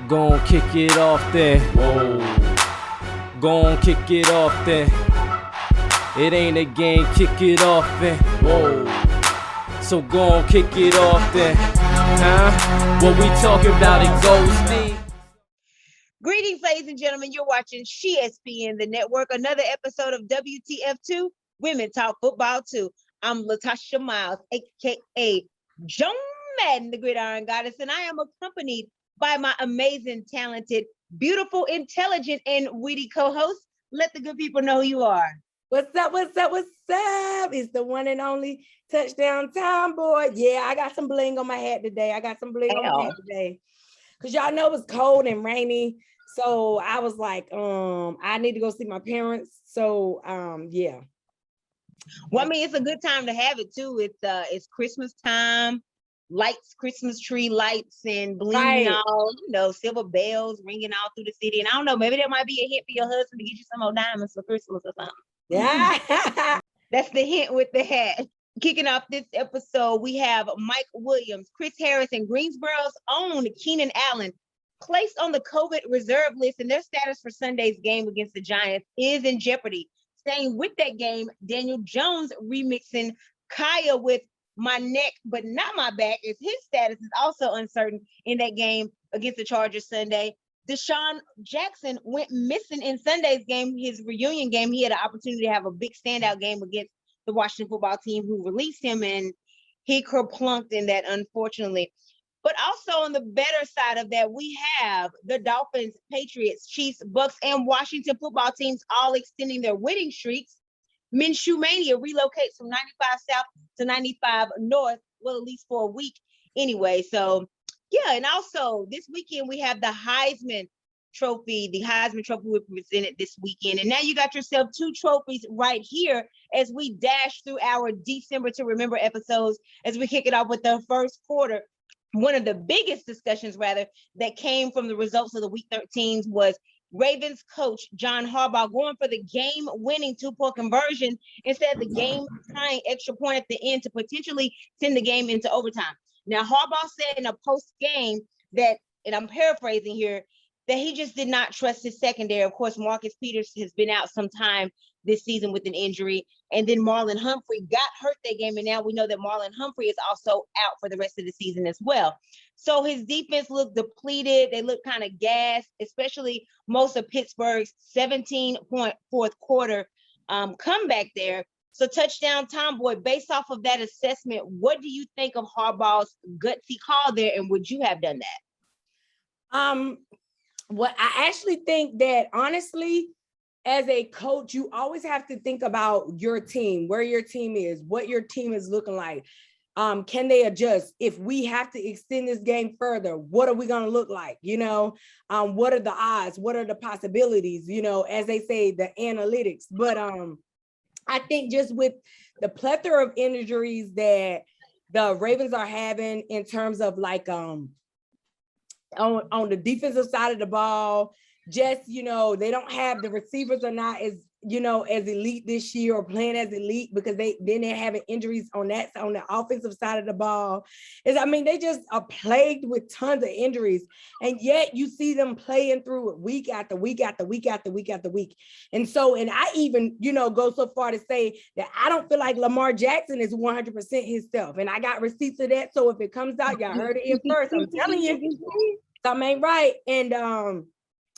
Gon' kick it off then. Whoa. Gon' kick it off then. It ain't a game, kick it off then. Whoa. So gon' kick it off then. Huh? What we talking about, it goes deep. Greetings, ladies and gentlemen. You're watching CSPN, the network. Another episode of WTF Too, Women Talk Football Too. I'm Latasha Miles, aka Joan Madden, the Gridiron Goddess, and I am accompanied by my amazing, talented, beautiful, intelligent, and witty co-host. Let the good people know who you are. What's up? What's up? What's up? It's the one and only Touchdown Time Boy. Yeah, I got some bling on my hat today. Because y'all know it's cold and rainy. So I was like, I need to go see my parents. So yeah. Well, I mean, it's a good time to have it too. It's Christmas time, lights, Christmas tree lights, and bling all, silver bells ringing all through the city. And I don't know, maybe there might be a hint for your husband to get you some more diamonds for Christmas or something. Yeah. That's the hint with the hat. Kicking off this episode, we have Mike Williams, Chris Harris, and Greensboro's own Keenan Allen placed on the COVID reserve list, and their status for Sunday's game against the Giants is in jeopardy. Staying with that game, Daniel Jones remixing Kaya with My Neck But Not My Back, as his status is also uncertain in that game against the Chargers Sunday. Deshaun Jackson went missing in Sunday's game, his reunion game. He had an opportunity to have a big standout game against the Washington football team who released him, and he kerplunked in that, unfortunately. But also on the better side of that, we have the Dolphins, Patriots, Chiefs, Bucks, and Washington football teams all extending their winning streaks. Minshew Mania relocates from 95 South to 95 North, well, at least for a week anyway. So, yeah, and also this weekend we have the Heisman Trophy. The Heisman Trophy will be presented this weekend. And now you got yourself two trophies right here as we dash through our December to Remember episodes as we kick it off with the first quarter. One of the biggest discussions, rather, that came from the results of the Week 13 was Ravens coach John Harbaugh going for the game-winning two-point conversion instead of the game-tying extra point at the end to potentially send the game into overtime. Now, Harbaugh said in a post-game that, and I'm paraphrasing here, that he just did not trust his secondary. Of course, Marcus Peters has been out some time this season with an injury. And then Marlon Humphrey got hurt that game. And now we know that Marlon Humphrey is also out for the rest of the season as well. So his defense looked depleted. They looked kind of gassed, especially most of Pittsburgh's 17-point fourth quarter comeback there. So Touchdown Tomboy, based off of that assessment, what do you think of Harbaugh's gutsy call there? And would you have done that? Well, I actually think that honestly, as a coach, you always have to think about your team, where your team is, what your team is looking like. Can they adjust? If we have to extend this game further, what are we going to look like? What are the odds? What are the possibilities? As they say, the analytics. But I think just with the plethora of injuries that the Ravens are having in terms of like on the defensive side of the ball, just, they don't have the receivers are not as elite this year or playing as elite because they're having injuries on the offensive side of the ball. They just are plagued with tons of injuries. And yet you see them playing through it week after week after week after week after week. And I even, go so far to say that I don't feel like Lamar Jackson is 100% himself. And I got receipts of that. So if it comes out, y'all heard it here first. I'm telling you, something ain't right. And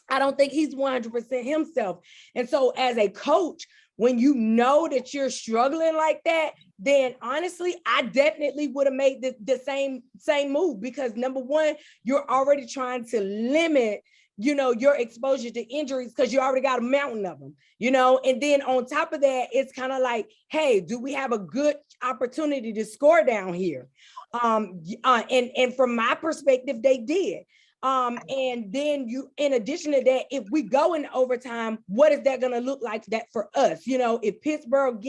I don't think he's 100% himself. And so as a coach, when you know that you're struggling like that, then honestly, I definitely would have made the same move because number one, you're already trying to limit, your exposure to injuries because you already got a mountain of them, and then on top of that, it's kind of like, hey, do we have a good opportunity to score down here? And from my perspective, they did. And then in addition to that, if we go in overtime, what is that going to look like that for us? If Pittsburgh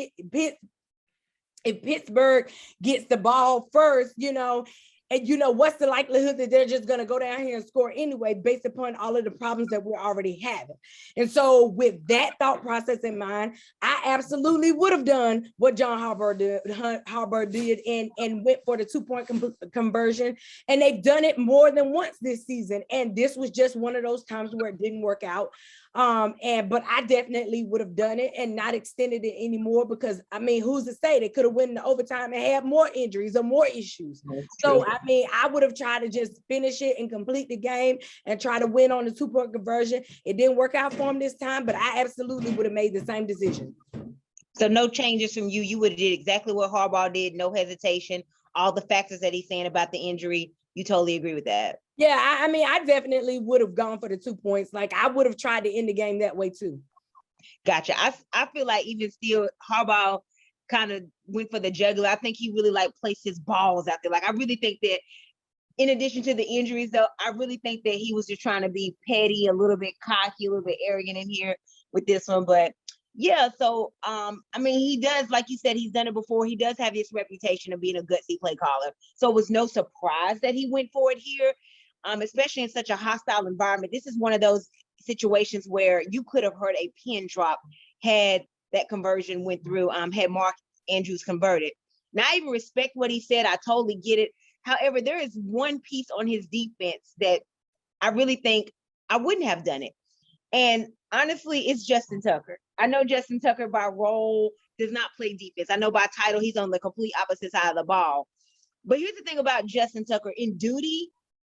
gets the ball first, And what's the likelihood that they're just going to go down here and score anyway, based upon all of the problems that we're already having? And so with that thought process in mind, I absolutely would have done what John Harbaugh did and went for the 2-point conversion. And they've done it more than once this season. And this was just one of those times where it didn't work out. But I definitely would have done it and not extended it anymore, because who's to say they could have went into overtime and had more injuries or more issues. So I would have tried to just finish it and complete the game and try to win on the 2-point conversion. It didn't work out for him this time, but I absolutely would have made the same decision. So no changes from you. You would have did exactly what Harbaugh did, no hesitation. All the factors that he's saying about the injury, you totally agree with that. Yeah, I definitely would have gone for the 2 points. Like, I would have tried to end the game that way too. Gotcha. I feel like even still, Harbaugh kind of went for the jugular. I think he really placed his balls out there. Like, I really think that in addition to the injuries, though, I really think that he was just trying to be petty, a little bit cocky, a little bit arrogant in here with this one. But yeah, so he does, like you said, he's done it before. He does have this reputation of being a gutsy play caller. So it was no surprise that he went for it here. Especially in such a hostile environment. This is one of those situations where you could have heard a pin drop had that conversion went through, had Mark Andrews converted. Now, I even respect what he said. I totally get it. However, there is one piece on his defense that I really think I wouldn't have done it. And honestly, it's Justin Tucker. I know Justin Tucker by role does not play defense. I know by title, he's on the complete opposite side of the ball. But here's the thing about Justin Tucker. In duty,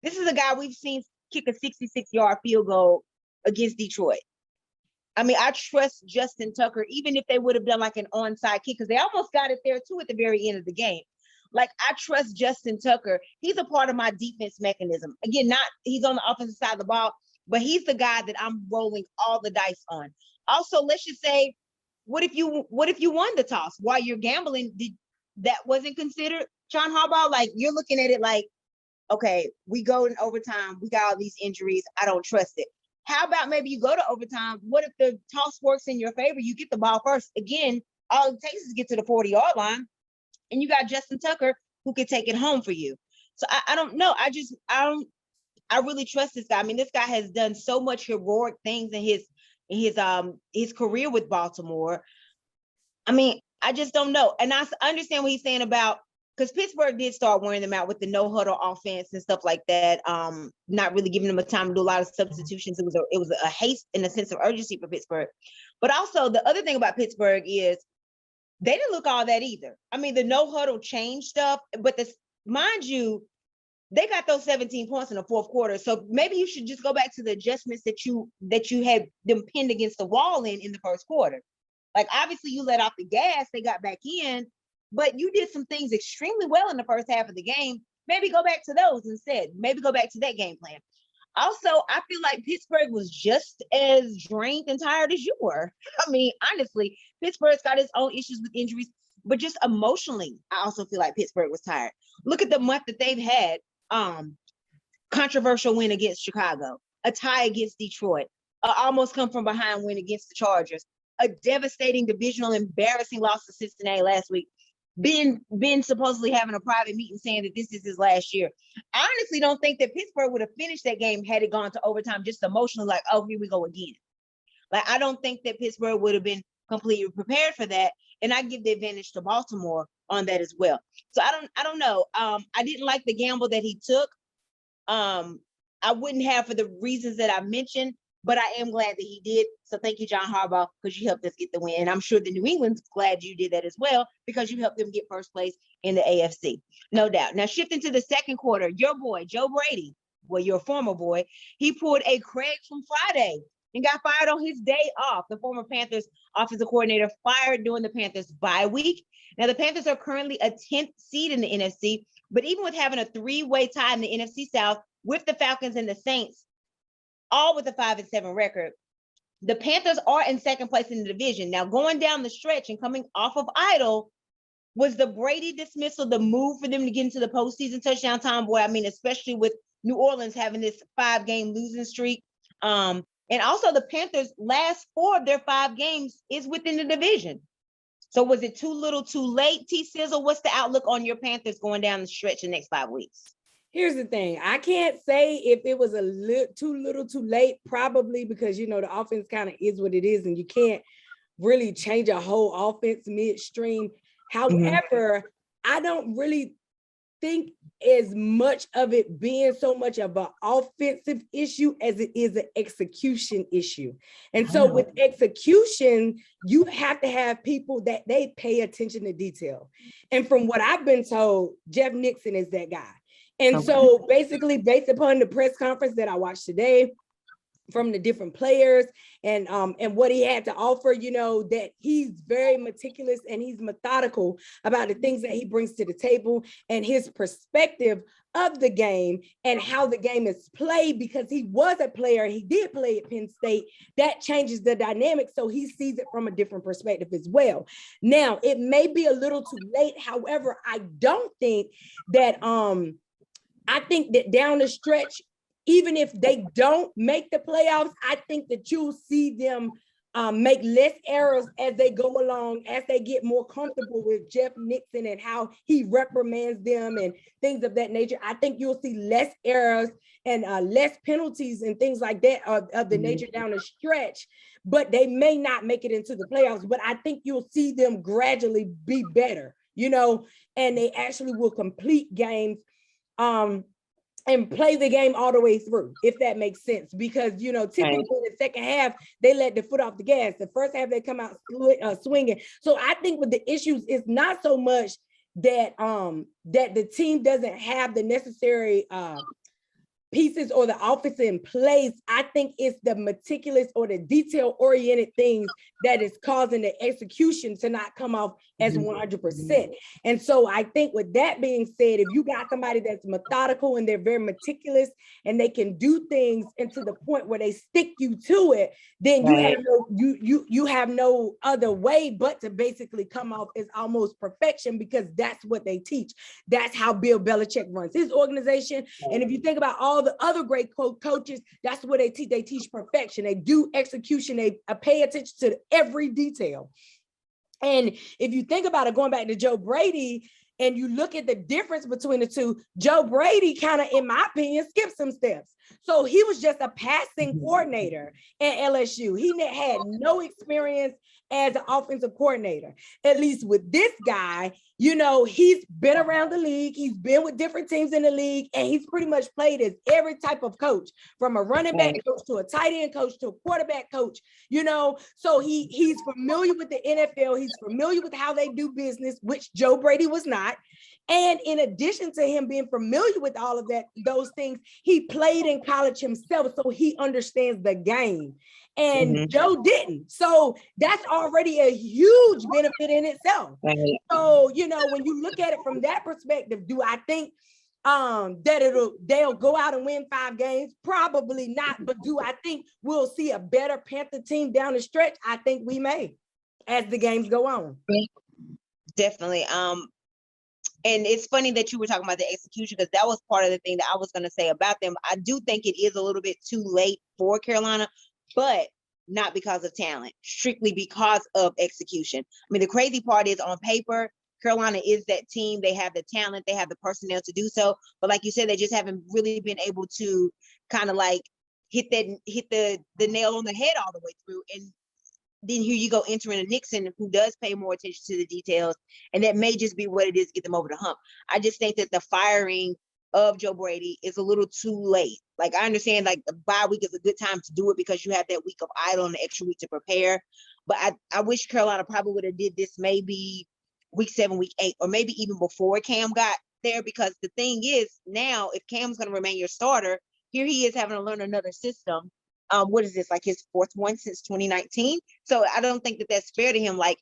this is a guy we've seen kick a 66-yard field goal against Detroit. I trust Justin Tucker, even if they would have done like an onside kick, because they almost got it there too at the very end of the game. Like, I trust Justin Tucker. He's a part of my defense mechanism. Again, he's on the offensive side of the ball, but he's the guy that I'm rolling all the dice on. Also, let's just say, what if you won the toss while you're gambling? That wasn't considered, John Harbaugh? Like, you're looking at it like, okay, we go in overtime. We got all these injuries. I don't trust it. How about maybe you go to overtime? What if the toss works in your favor? You get the ball first. Again, all it takes is to get to the 40-yard line, and you got Justin Tucker who can take it home for you. So I don't know. I really trust this guy. This guy has done so much heroic things in his career with Baltimore. I just don't know. And I understand what he's saying about, because Pittsburgh did start wearing them out with the no huddle offense and stuff like that. Not really giving them a time to do a lot of substitutions. It was a haste and a sense of urgency for Pittsburgh. But also the other thing about Pittsburgh is they didn't look all that either. The no huddle changed stuff, but mind you, they got those 17 points in the fourth quarter. So maybe you should just go back to the adjustments that you had them pinned against the wall in the first quarter. Like, obviously you let off the gas, they got back in, but you did some things extremely well in the first half of the game. Maybe go back to those instead. Maybe go back to that game plan. Also, I feel like Pittsburgh was just as drained and tired as you were. Honestly, Pittsburgh's got its own issues with injuries, but just emotionally, I also feel like Pittsburgh was tired. Look at the month that they've had. Controversial win against Chicago, a tie against Detroit, almost come from behind win against the Chargers, a devastating divisional embarrassing loss to Cincinnati last week. Ben supposedly having a private meeting saying that this is his last year. I honestly don't think that Pittsburgh would have finished that game had it gone to overtime, just emotionally, like, oh, here we go again. Like, I don't think that Pittsburgh would have been completely prepared for that. And I give the advantage to Baltimore on that as well. So I don't know. I didn't like the gamble that he took. I wouldn't have for the reasons that I mentioned, but I am glad that he did. So thank you, John Harbaugh, because you helped us get the win. And I'm sure the New England's glad you did that as well, because you helped them get first place in the AFC. No doubt. Now, shifting to the second quarter, your boy, Joe Brady, well, your former boy, he pulled a Craig from Friday and got fired on his day off. The former Panthers offensive coordinator fired during the Panthers bye week. Now, the Panthers are currently a 10th seed in the NFC, but even with having a three-way tie in the NFC South with the Falcons and the Saints, all with a 5-7 record, the Panthers are in second place in the division. Now, going down the stretch and coming off of idle, was the Brady dismissal the move for them to get into the postseason touchdown time? Boy, especially with New Orleans having this 5-game losing streak. And also the Panthers' last 4 of their 5 games is within the division. So was it too little too late, T-Sizzle? What's the outlook on your Panthers going down the stretch the next 5 weeks? Here's the thing. I can't say if it was a little too late, probably because, the offense kind of is what it is and you can't really change a whole offense midstream. However, I don't really think as much of it being so much of an offensive issue as it is an execution issue. And so with execution, you have to have people that they pay attention to detail. And from what I've been told, Jeff Nixon is that guy. And so basically, based upon the press conference that I watched today, from the different players and what he had to offer, that he's very meticulous and he's methodical about the things that he brings to the table and his perspective of the game and how the game is played, because he was a player, he did play at Penn State. That changes the dynamic, so he sees it from a different perspective as well. Now, it may be a little too late. However, I don't think that I think that down the stretch, even if they don't make the playoffs, I think that you'll see them make less errors as they go along, as they get more comfortable with Jeff Nixon and how he reprimands them and things of that nature. I think you'll see less errors and less penalties and things like that of the nature down the stretch, but they may not make it into the playoffs. But I think you'll see them gradually be better, and they actually will complete games and play the game all the way through, if that makes sense. Because, typically in the second half, they let the foot off the gas. The first half, they come out swinging. So I think with the issues, it's not so much that that the team doesn't have the necessary pieces or the offense in place. I think it's the meticulous or the detail-oriented things that is causing the execution to not come off as 100%. And so I think with that being said, if you got somebody that's methodical and they're very meticulous and they can do things and to the point where they stick you to it, then you have no other way but to basically come off as almost perfection, because that's what they teach. That's how Bill Belichick runs his organization. And if you think about all the other great coaches, that's what they teach. They teach perfection. They do execution. They pay attention to every detail. And if you think about it, going back to Joe Brady, and you look at the difference between the two, Joe Brady kind of, in my opinion, skipped some steps. So he was just a passing coordinator at LSU. He had no experience as an offensive coordinator. At least with this guy, he's been around the league. He's been with different teams in the league, and he's pretty much played as every type of coach, from a running back coach to a tight end coach to a quarterback coach, So he's familiar with the NFL. He's familiar with how they do business, which Joe Brady was not. And in addition to him being familiar with all of those things, he played in college himself, so he understands the game. And Joe didn't. So that's already a huge benefit in itself. So, when you look at it from that perspective, do I think that they'll go out and win 5 games? Probably not. But do I think we'll see a better Panther team down the stretch? I think we may, as the games go on. Definitely. And it's funny that you were talking about the execution, because that was part of the thing that I was going to say about them. I do think it is a little bit too late for Carolina, but not because of talent, strictly because of execution. I mean, the crazy part is, on paper, Carolina is that team. They have the talent, they have the personnel to do so. But like you said, they just haven't really been able to kind of like hit the nail on the head all the way through. And then here you go entering a Nixon who does pay more attention to the details, and that may just be what it is to get them over the hump. I just think that the firing of Joe Brady is a little too late. Like, I understand like the bye week is a good time to do it because you have that week of idle and the extra week to prepare. But I wish Carolina probably would have did this maybe week 7, week 8, or maybe even before Cam got there, because the thing is, now if Cam's going to remain your starter, here he is having to learn another system. What is this, like his 4th one since 2019? So I don't think that that's fair to him. Like,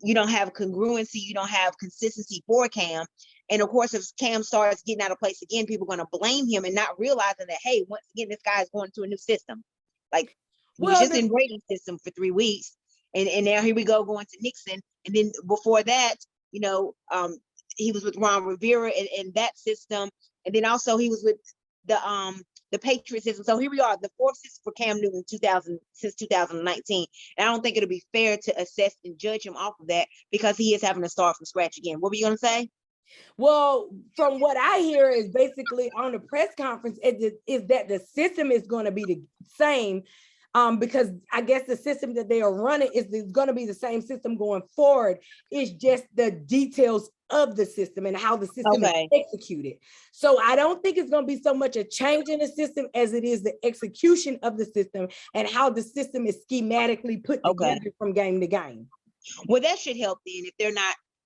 you don't have congruency, you don't have consistency for Cam. And of course, if Cam starts getting out of place again, people are going to blame him and not realizing that, hey, once again, this guy is going to a new system. Like, he was just in Brady's system for 3 weeks. And now here we go going to Nixon. And then before that, he was with Ron Rivera and that system. And then also he was with the Patriot system. So here we are, the 4th system for Cam Newton since 2019. And I don't think it'll be fair to assess and judge him off of that, because he is having to start from scratch again. What were you going to say? Well, from what I hear is basically on the press conference is that the system is going to be the same. Because I guess the system that they are running is going to be the same system going forward. It's just the details of the system and how the system is executed. So I don't think it's going to be so much a change in the system as it is the execution of the system and how the system is schematically put together from game to game. Well, that should help then if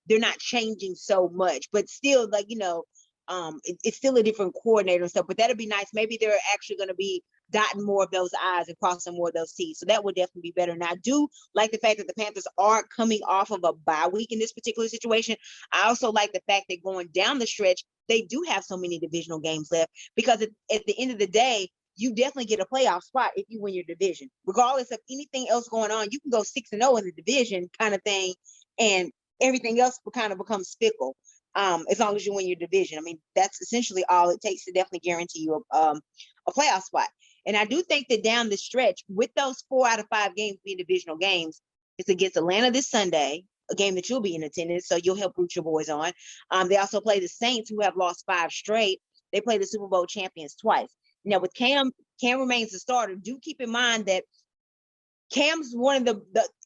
they're not changing so much, but still, like, it's still a different coordinator and stuff, but that'd be nice. Maybe they're actually going to be dotting more of those I's and crossing more of those T's. So that would definitely be better. And I do like the fact that the Panthers are coming off of a bye week in this particular situation. I also like the fact that going down the stretch, they do have so many divisional games left, because at the end of the day, you definitely get a playoff spot if you win your division. Regardless of anything else going on, you can go 6-0 in the division kind of thing, and everything else kind of becomes fickle. As long as you win your division. I mean, that's essentially all it takes to definitely guarantee you a playoff spot. And I do think that down the stretch, with those 4 out of 5 games being divisional games, it's against Atlanta this Sunday, a game that you'll be in attendance, so you'll help root your boys on. They also play the Saints, who have lost 5 straight. They play the Super Bowl champions twice. Now, with Cam remains the starter. Do keep in mind that Cam's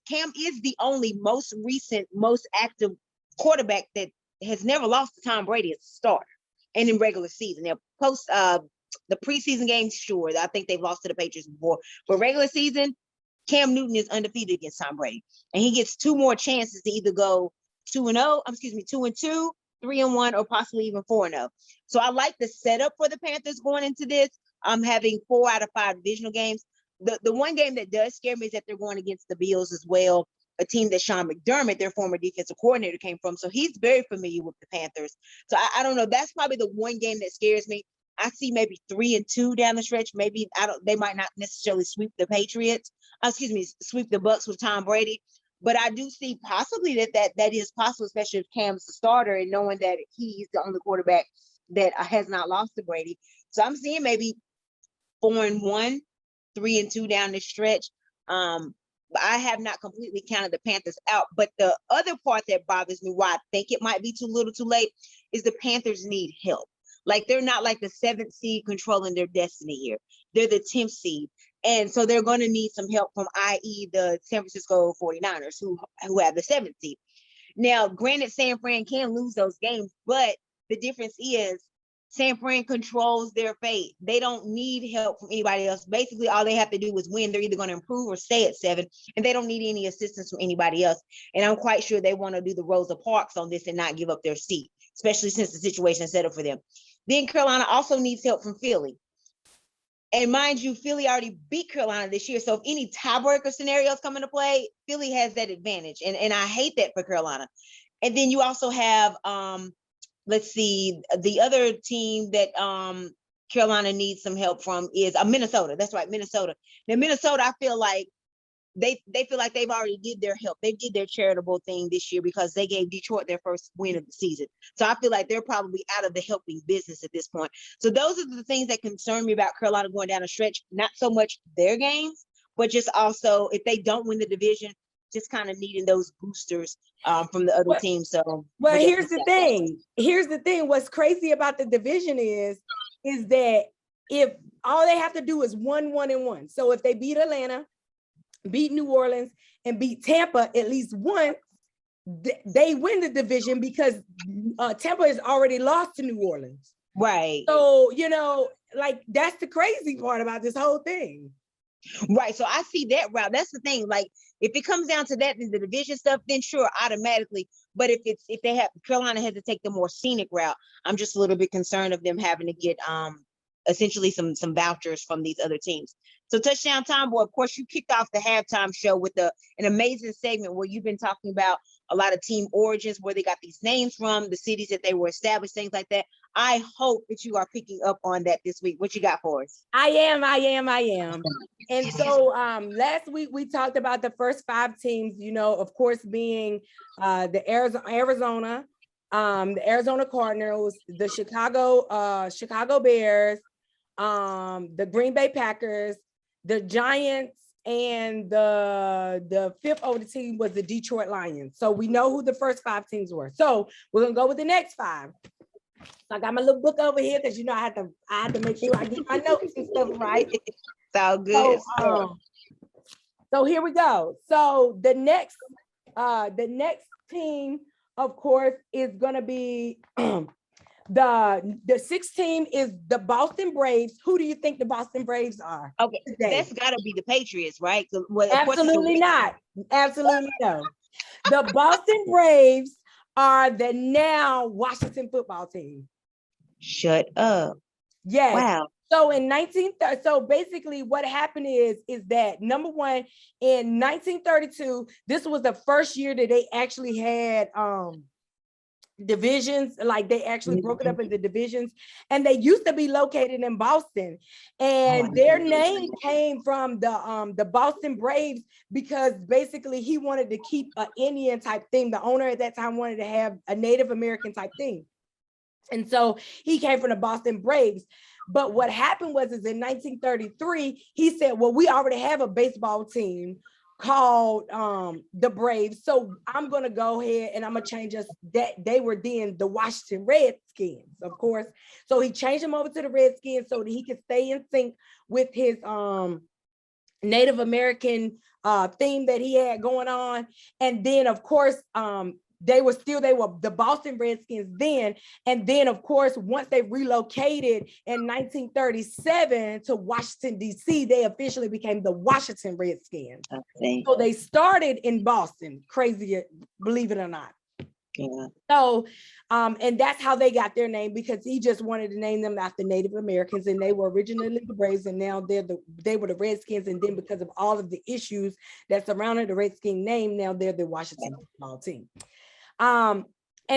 Cam is the only most recent, most active quarterback that has never lost to Tom Brady as a starter and in regular season. Now, post the preseason games, sure, I think they've lost to the Patriots before, but regular season, Cam Newton is undefeated against Tom Brady, and he gets 2 more chances to either go 2-2, 3-1, or possibly even 4-0. So I like the setup for the Panthers going into this. Having 4 out of 5 divisional games. The one game that does scare me is that they're going against the Bills as well, a team that Sean McDermott, their former defensive coordinator, came from. So he's very familiar with the Panthers. So I don't know. That's probably the one game that scares me. I see maybe 3-2 down the stretch. Maybe they might not necessarily sweep the Patriots. Sweep the Bucs with Tom Brady. But I do see possibly that is possible, especially if Cam's the starter and knowing that he's the only quarterback that has not lost to Brady. So I'm seeing maybe 4-1, 3-2 down the stretch. But I have not completely counted the Panthers out. But the other part that bothers me, why I think it might be too little too late, is the Panthers need help. Like, they're not like the 7th seed controlling their destiny here. They're the 10th seed. And so they're going to need some help from, i.e., the San Francisco 49ers, who have the 7th seed. Now, granted, San Fran can lose those games, but the difference is San Fran controls their fate. They don't need help from anybody else. Basically, all they have to do is win. They're either going to improve or stay at 7, and they don't need any assistance from anybody else. And I'm quite sure they want to do the Rosa Parks on this and not give up their seat, especially since the situation is set up for them. Then Carolina also needs help from Philly. And mind you, Philly already beat Carolina this year. So if any tiebreaker scenarios come into play, Philly has that advantage. And I hate that for Carolina. And then you also have, let's see, the other team that Carolina needs some help from is Minnesota. That's right, Minnesota. Now, Minnesota, I feel like they feel like they've already did their help. They did their charitable thing this year because they gave Detroit their first win of the season. So I feel like they're probably out of the helping business at this point. So those are the things that concern me about Carolina going down a stretch. Not so much their games, but just also if they don't win the division, just kind of needing those boosters from the other teams. So here's the thing. What's crazy about the division is that if all they have to do is 1-1-1. So if they beat Atlanta, beat New Orleans, and beat Tampa at least once, they win the division because Tampa has already lost to New Orleans. Right. So, like, that's the crazy part about this whole thing. Right. So I see that route. That's the thing. Like, if it comes down to that in the division stuff, then sure, automatically. But if they have Carolina has to take the more scenic route, I'm just a little bit concerned of them having to get essentially some vouchers from these other teams. So Touchdown Tomboy, of course, you kicked off the halftime show with an amazing segment where you've been talking about a lot of team origins, where they got these names from, the cities that they were established, things like that. I hope that you are picking up on that this week. What you got for us? I am. And so last week we talked about the first 5 teams, of course, being the Arizona, the Arizona Cardinals, the Chicago Bears, the Green Bay Packers, the Giants, and the fifth oldest team was the Detroit Lions. So we know who the first 5 teams were. So we're gonna go with the next 5. I got my little book over here because I had to make sure I get my notes and stuff right. It's all good. So here we go. So the next team, of course, is gonna be the sixth team is the Boston Braves. Who do you think the Boston Braves are? Okay, today? that's got to be the Patriots, right? Well, Absolutely not. Absolutely no. The Boston Braves are the now Washington football team. Shut up. Yes. Wow. So so basically what happened is that number one, in 1932, this was the first year that they actually had divisions, like they actually broke it up into divisions, and they used to be located in Boston, and their name came from the Boston Braves because basically he wanted to keep an Indian type thing. The owner at that time wanted to have a Native American type thing, and so he came from the Boston Braves. But what happened was in 1933 he said, well, we already have a baseball team called the Braves, so I'm gonna go ahead and I'm gonna change us. That they were then the Washington Redskins, of course. So he changed them over to the Redskins so that he could stay in sync with his Native American theme that he had going on. And then of course they were the Boston Redskins then. And then, of course, once they relocated in 1937 to Washington, D.C., they officially became the Washington Redskins. Okay. So they started in Boston, crazy, believe it or not. Yeah. So, and that's how they got their name, because he just wanted to name them after Native Americans, and they were originally the Braves, and now they were the Redskins. And then because of all of the issues that surrounded the Redskin name, now they're the Washington football team. And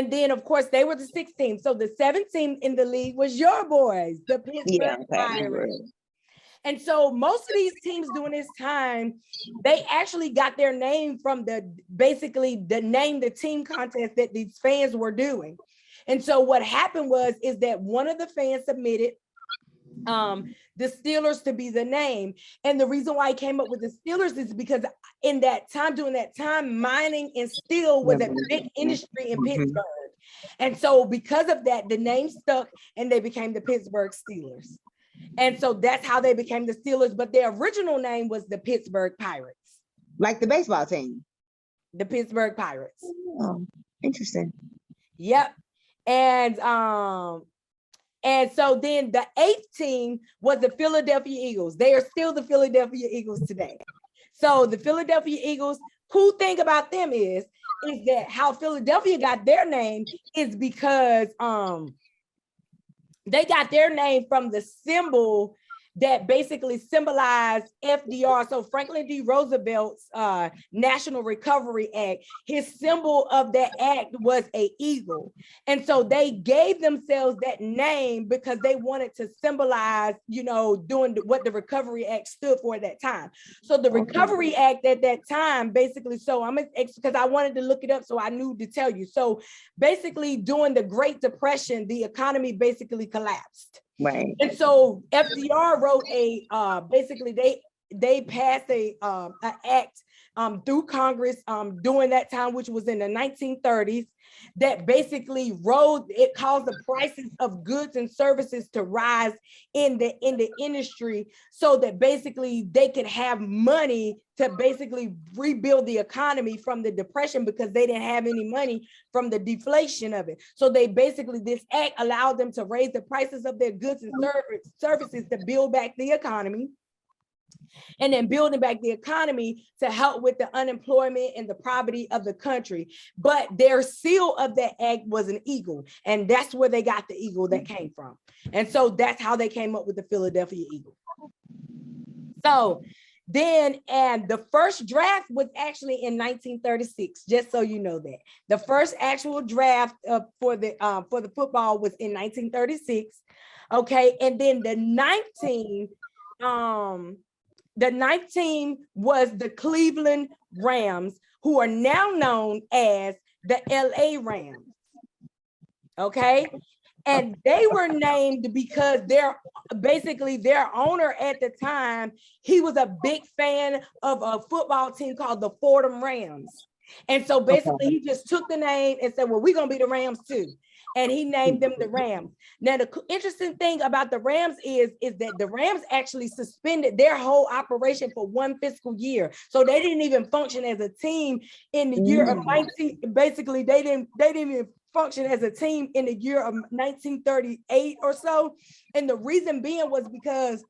then, of course, they were the 6th team. So the 7th team in the league was your boys, the Pittsburgh Pirates. And so most of these teams during this time, they actually got their name from basically the name the team contest that these fans were doing. And so what happened is that one of the fans submitted the Steelers to be the name. And the reason why I came up with the Steelers is because during that time, mining and steel was a big industry in Pittsburgh. And so because of that, the name stuck and they became the Pittsburgh Steelers. And so that's how they became the Steelers, but their original name was the Pittsburgh Pirates. Like the baseball team. The Pittsburgh Pirates. Oh, interesting. Yep. And so then the 8th team was the Philadelphia Eagles. They are still the Philadelphia Eagles today. So the Philadelphia Eagles, cool thing about them is that how Philadelphia got their name is because they got their name from the symbol that basically symbolized FDR. So Franklin D. Roosevelt's National Recovery Act, his symbol of that act was an eagle. And so they gave themselves that name because they wanted to symbolize, doing what the Recovery Act stood for at that time. So the Recovery Act at that time, basically, because I wanted to look it up, so I knew to tell you. So basically during the Great Depression, the economy basically collapsed. Right. And so FDR wrote basically they passed an act through Congress during that time, which was in the 1930s, that basically it caused the prices of goods and services to rise in the industry, so that basically they could have money to basically rebuild the economy from the depression, because they didn't have any money from the deflation of it. So this act allowed them to raise the prices of their goods and services to build back the economy. And then building back the economy to help with the unemployment and the poverty of the country. But their seal of that act was an eagle. And that's where they got the eagle that came from. And so that's how they came up with the Philadelphia Eagle. So then, and the first draft was actually in 1936, just so you know that. The first actual draft for the football was in 1936. Okay, and then the 19 was the Cleveland Rams, who are now known as the LA Rams. Okay. And they were named because their owner at the time, he was a big fan of a football team called the Fordham Rams. And so basically he just took the name and said, well, we're going to be the Rams too. And he named them the Rams. Now, the interesting thing about the Rams is that the Rams actually suspended their whole operation for one fiscal year. So they didn't even function as a team in the year of 19, basically they didn't even function as a team in the year of 1938 or so. And the reason being was because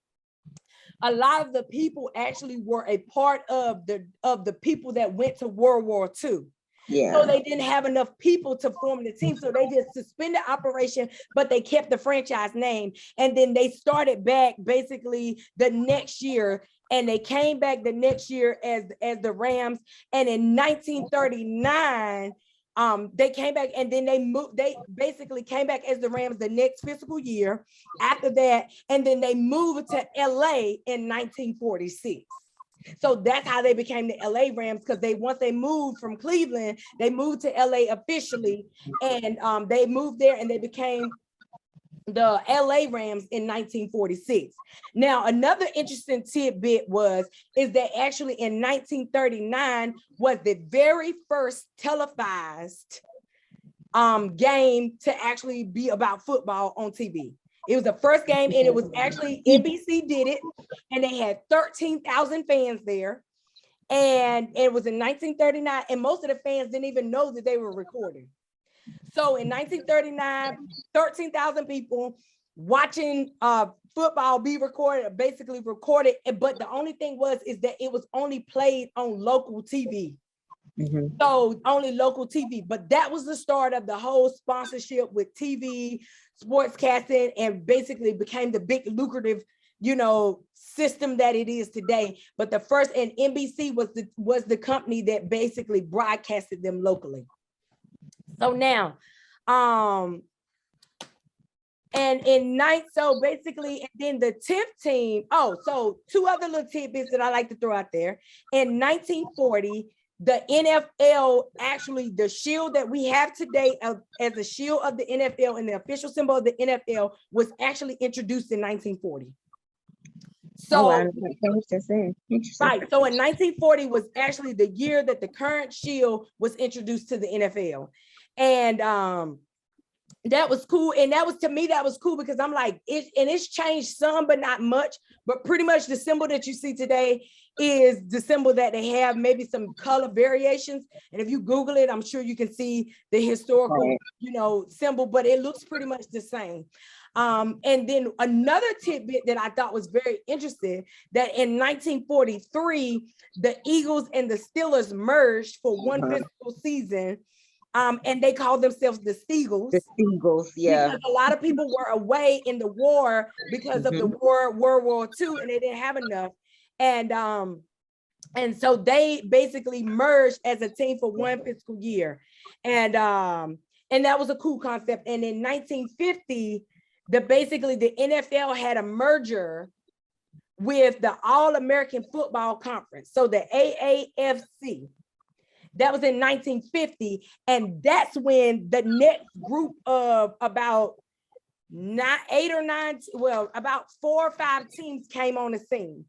a lot of the people actually were a part of the people that went to World War II. Yeah. So they didn't have enough people to form the team. So they just suspended operation, but they kept the franchise name. And then they started back basically the next year. And they came back the next year as the Rams. And in 1939, they came back, and then they basically came back as the Rams the next fiscal year after that. And then they moved to LA in 1946. So that's how they became the LA Rams, because once they moved from Cleveland, they moved to LA officially, and they moved there and they became the LA Rams in 1946. Now, another interesting tidbit is that actually in 1939 was the very first televised game to actually be about football on TV. It was the first game, and it was actually NBC did it, and they had 13,000 fans there. And it was in 1939, and most of the fans didn't even know that they were recording. So in 1939, 13,000 people watching football be recorded, basically recorded. But the only thing is that it was only played on local TV. Mm-hmm. So only local TV, but that was the start of the whole sponsorship with TV, sportscasting, and basically became the big lucrative, system that it is today. But the first, and NBC was the company that basically broadcasted them locally. So now, and so basically, and then the 10th team, so two other little tidbits that I like to throw out there. In 1940, the NFL, actually the shield that we have today as a shield of the NFL and the official symbol of the NFL was actually introduced in 1940. So, right. So in 1940 was actually the year that the current shield was introduced to the NFL. And that was cool. And to me, that was cool because I'm like, it's changed some, but not much. But pretty much the symbol that you see today is the symbol that they have, maybe some color variations. And if you Google it, I'm sure you can see the historical, symbol, but it looks pretty much the same. And then another tidbit that I thought was very interesting, that in 1943, the Eagles and the Steelers merged for one fiscal season. And they called themselves the Steagles. The Steagles, yeah. Because a lot of people were away in the war because of the World War II, and they didn't have enough. And so they basically merged as a team for one fiscal year. And that was a cool concept. And in 1950, basically the NFL had a merger with the All-American Football Conference. So the AAFC. That was in 1950. And that's when the next group of about 4 or 5 teams came on the scene.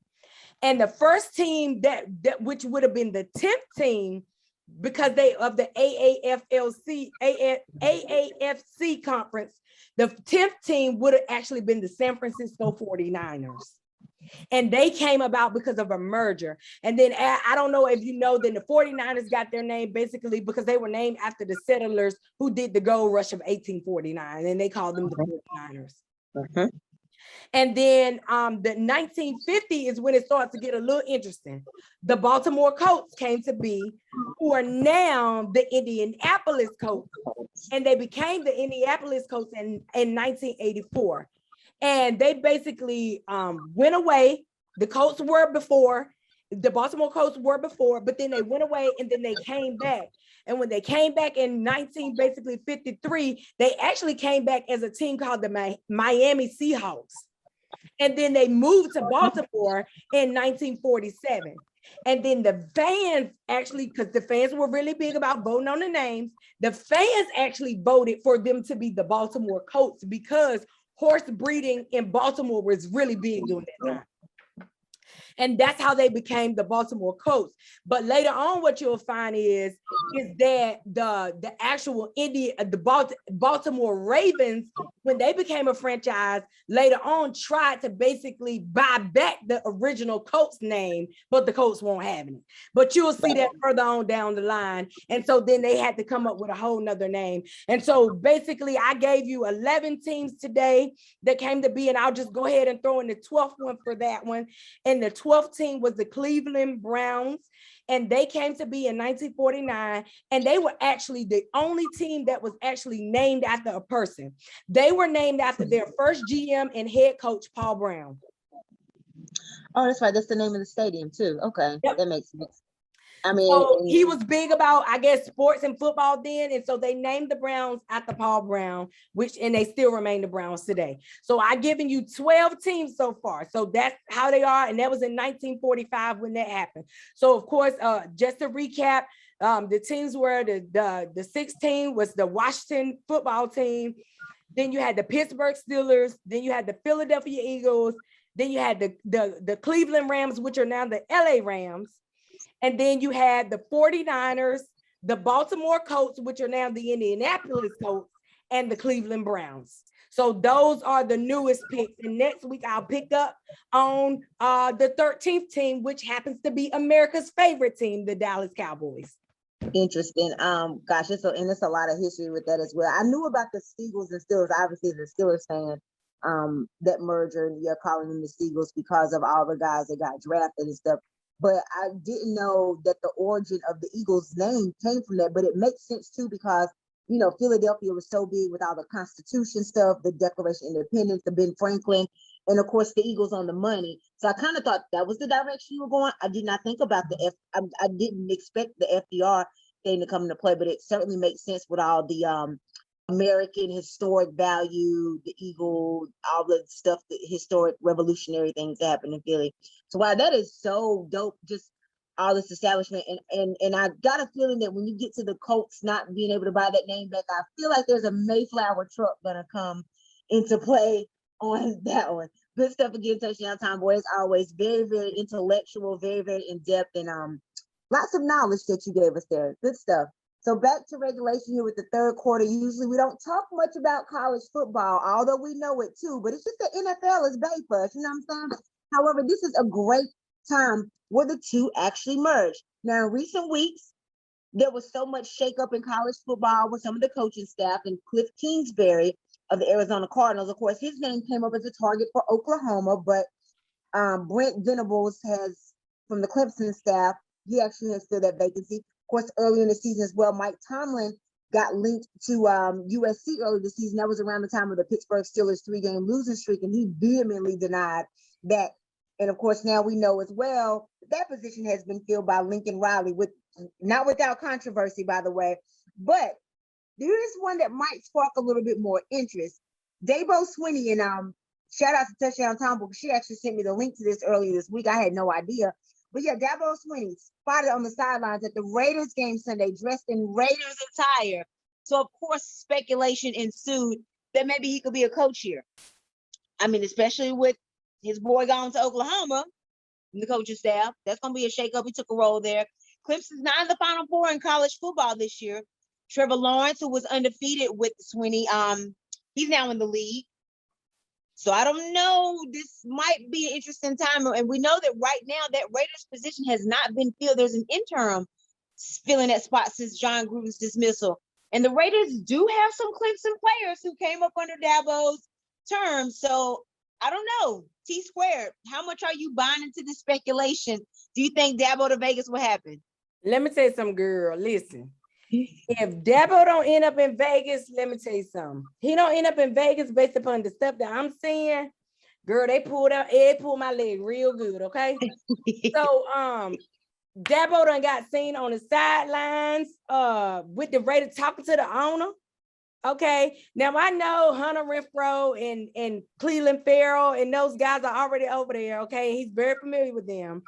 And the first team that which would have been the 10th team, because of the AAFC conference, the 10th team would have actually been the San Francisco 49ers. And they came about because of a merger. And then I don't know if you know, then the 49ers got their name basically because they were named after the settlers who did the gold rush of 1849, and they called them the 49ers. Mm-hmm. And then the 1950 is when it started to get a little interesting. The Baltimore Colts came to be, who are now the Indianapolis Colts. And they became the Indianapolis Colts in 1984. And they basically went away. The Colts were before, the Baltimore Colts were before, but then they went away and then they came back. And when they came back in 1953, they actually came back as a team called the Miami Seahawks. And then they moved to Baltimore in 1947. And then the fans actually, because the fans were really big about voting on the names, the fans actually voted for them to be the Baltimore Colts because horse breeding in Baltimore was really big during that time. And that's how they became the Baltimore Colts. But later on, what you'll find is that the actual Baltimore Ravens, when they became a franchise, later on tried to basically buy back the original Colts name, but the Colts won't have it. But you'll see that further on down the line. And so then they had to come up with a whole nother name. And so basically, I gave you 11 teams today that came to be, and I'll just go ahead and throw in the 12th one for that one. And the 12th team was the Cleveland Browns, and they came to be in 1949, and they were actually the only team that was actually named after a person. They were named after their first GM and head coach, Paul Brown. Oh, that's right. That's the name of the stadium too. Okay, yep. That makes sense. I mean, so he was big about, I guess, sports and football then. And so they named the Browns after Paul Brown, and they still remain the Browns today. So I've given you 12 teams so far. So that's how they are. And that was in 1945 when that happened. So of course, just to recap, the teams were the 16 was the Washington football team. Then you had the Pittsburgh Steelers. Then you had the Philadelphia Eagles. Then you had the Cleveland Rams, which are now the LA Rams. And then you had the 49ers, the Baltimore Colts, which are now the Indianapolis Colts, and the Cleveland Browns. So those are the newest picks. And next week I'll pick up on the 13th team, which happens to be America's favorite team, the Dallas Cowboys. Interesting. Gosh, it's a lot of history with that as well. I knew about the Eagles and Steelers, obviously as a Steelers fan, that merger, and you're calling them the Eagles because of all the guys that got drafted and stuff. But I didn't know that the origin of the Eagles name came from that. But it makes sense too, because, you know, Philadelphia was so big with all the Constitution stuff, the Declaration of Independence, the Ben Franklin, and of course the Eagles on the money. So I kind of thought that was the direction you were going. I did not think about I didn't expect the FDR thing to come into play, but it certainly makes sense with all the American historic value, the Eagle, all the stuff, the historic revolutionary things that happened in Philly. So wow, that is so dope, just all this establishment. And I got a feeling that when you get to the Colts not being able to buy that name back, I feel like there's a Mayflower truck gonna come into play on that one. Good stuff again, Touchdown Time, boys. Always very, very intellectual, very, very in-depth, and lots of knowledge that you gave us there. Good stuff. So back to regulation here with the third quarter. Usually we don't talk much about college football, although we know it too, but it's just the NFL is big for us, you know what I'm saying? However, this is a great time where the two actually merge. Now, in recent weeks, there was so much shakeup in college football with some of the coaching staff, and Cliff Kingsbury of the Arizona Cardinals, of course, his name came up as a target for Oklahoma, but Brent Venables has, from the Clemson staff, he actually has filled that vacancy. Of course, early in the season as well, Mike Tomlin got linked to USC early this season. That was around the time of the Pittsburgh Steelers 3-game losing streak, and he vehemently denied that. And of course, now we know as well that position has been filled by Lincoln Riley, with not without controversy, by the way. But there is one that might spark a little bit more interest. Dabo Swinney, and shout out to Touchdown Tom, because she actually sent me the link to this earlier this week. I had no idea. But yeah, Dabo Swinney spotted on the sidelines at the Raiders game Sunday, dressed in Raiders attire. So of course, speculation ensued that maybe he could be a coach here. I mean, especially with his boy going to Oklahoma, the coaching staff, that's going to be a shakeup. He took a role there. Clemson's not in the Final Four in college football this year. Trevor Lawrence, who was undefeated with Swinney, he's now in the league. So I don't know. This might be an interesting time. And we know that right now that Raiders position has not been filled. There's an interim filling that spot since John Gruden's dismissal. And the Raiders do have some Clemson players who came up under Dabo's terms. So I don't know. T squared, how much are you buying into the speculation? Do you think Dabo to Vegas will happen? Let me tell you something, girl. Listen. If Dabo don't end up in Vegas, let me tell you something. He don't end up in Vegas based upon the stuff that I'm seeing. Girl, they pulled my leg real good, okay? So Dabo done got seen on the sidelines with the Raiders talking to the owner. Okay. Now I know Hunter Renfrow and Cleveland Farrell and those guys are already over there. Okay. He's very familiar with them.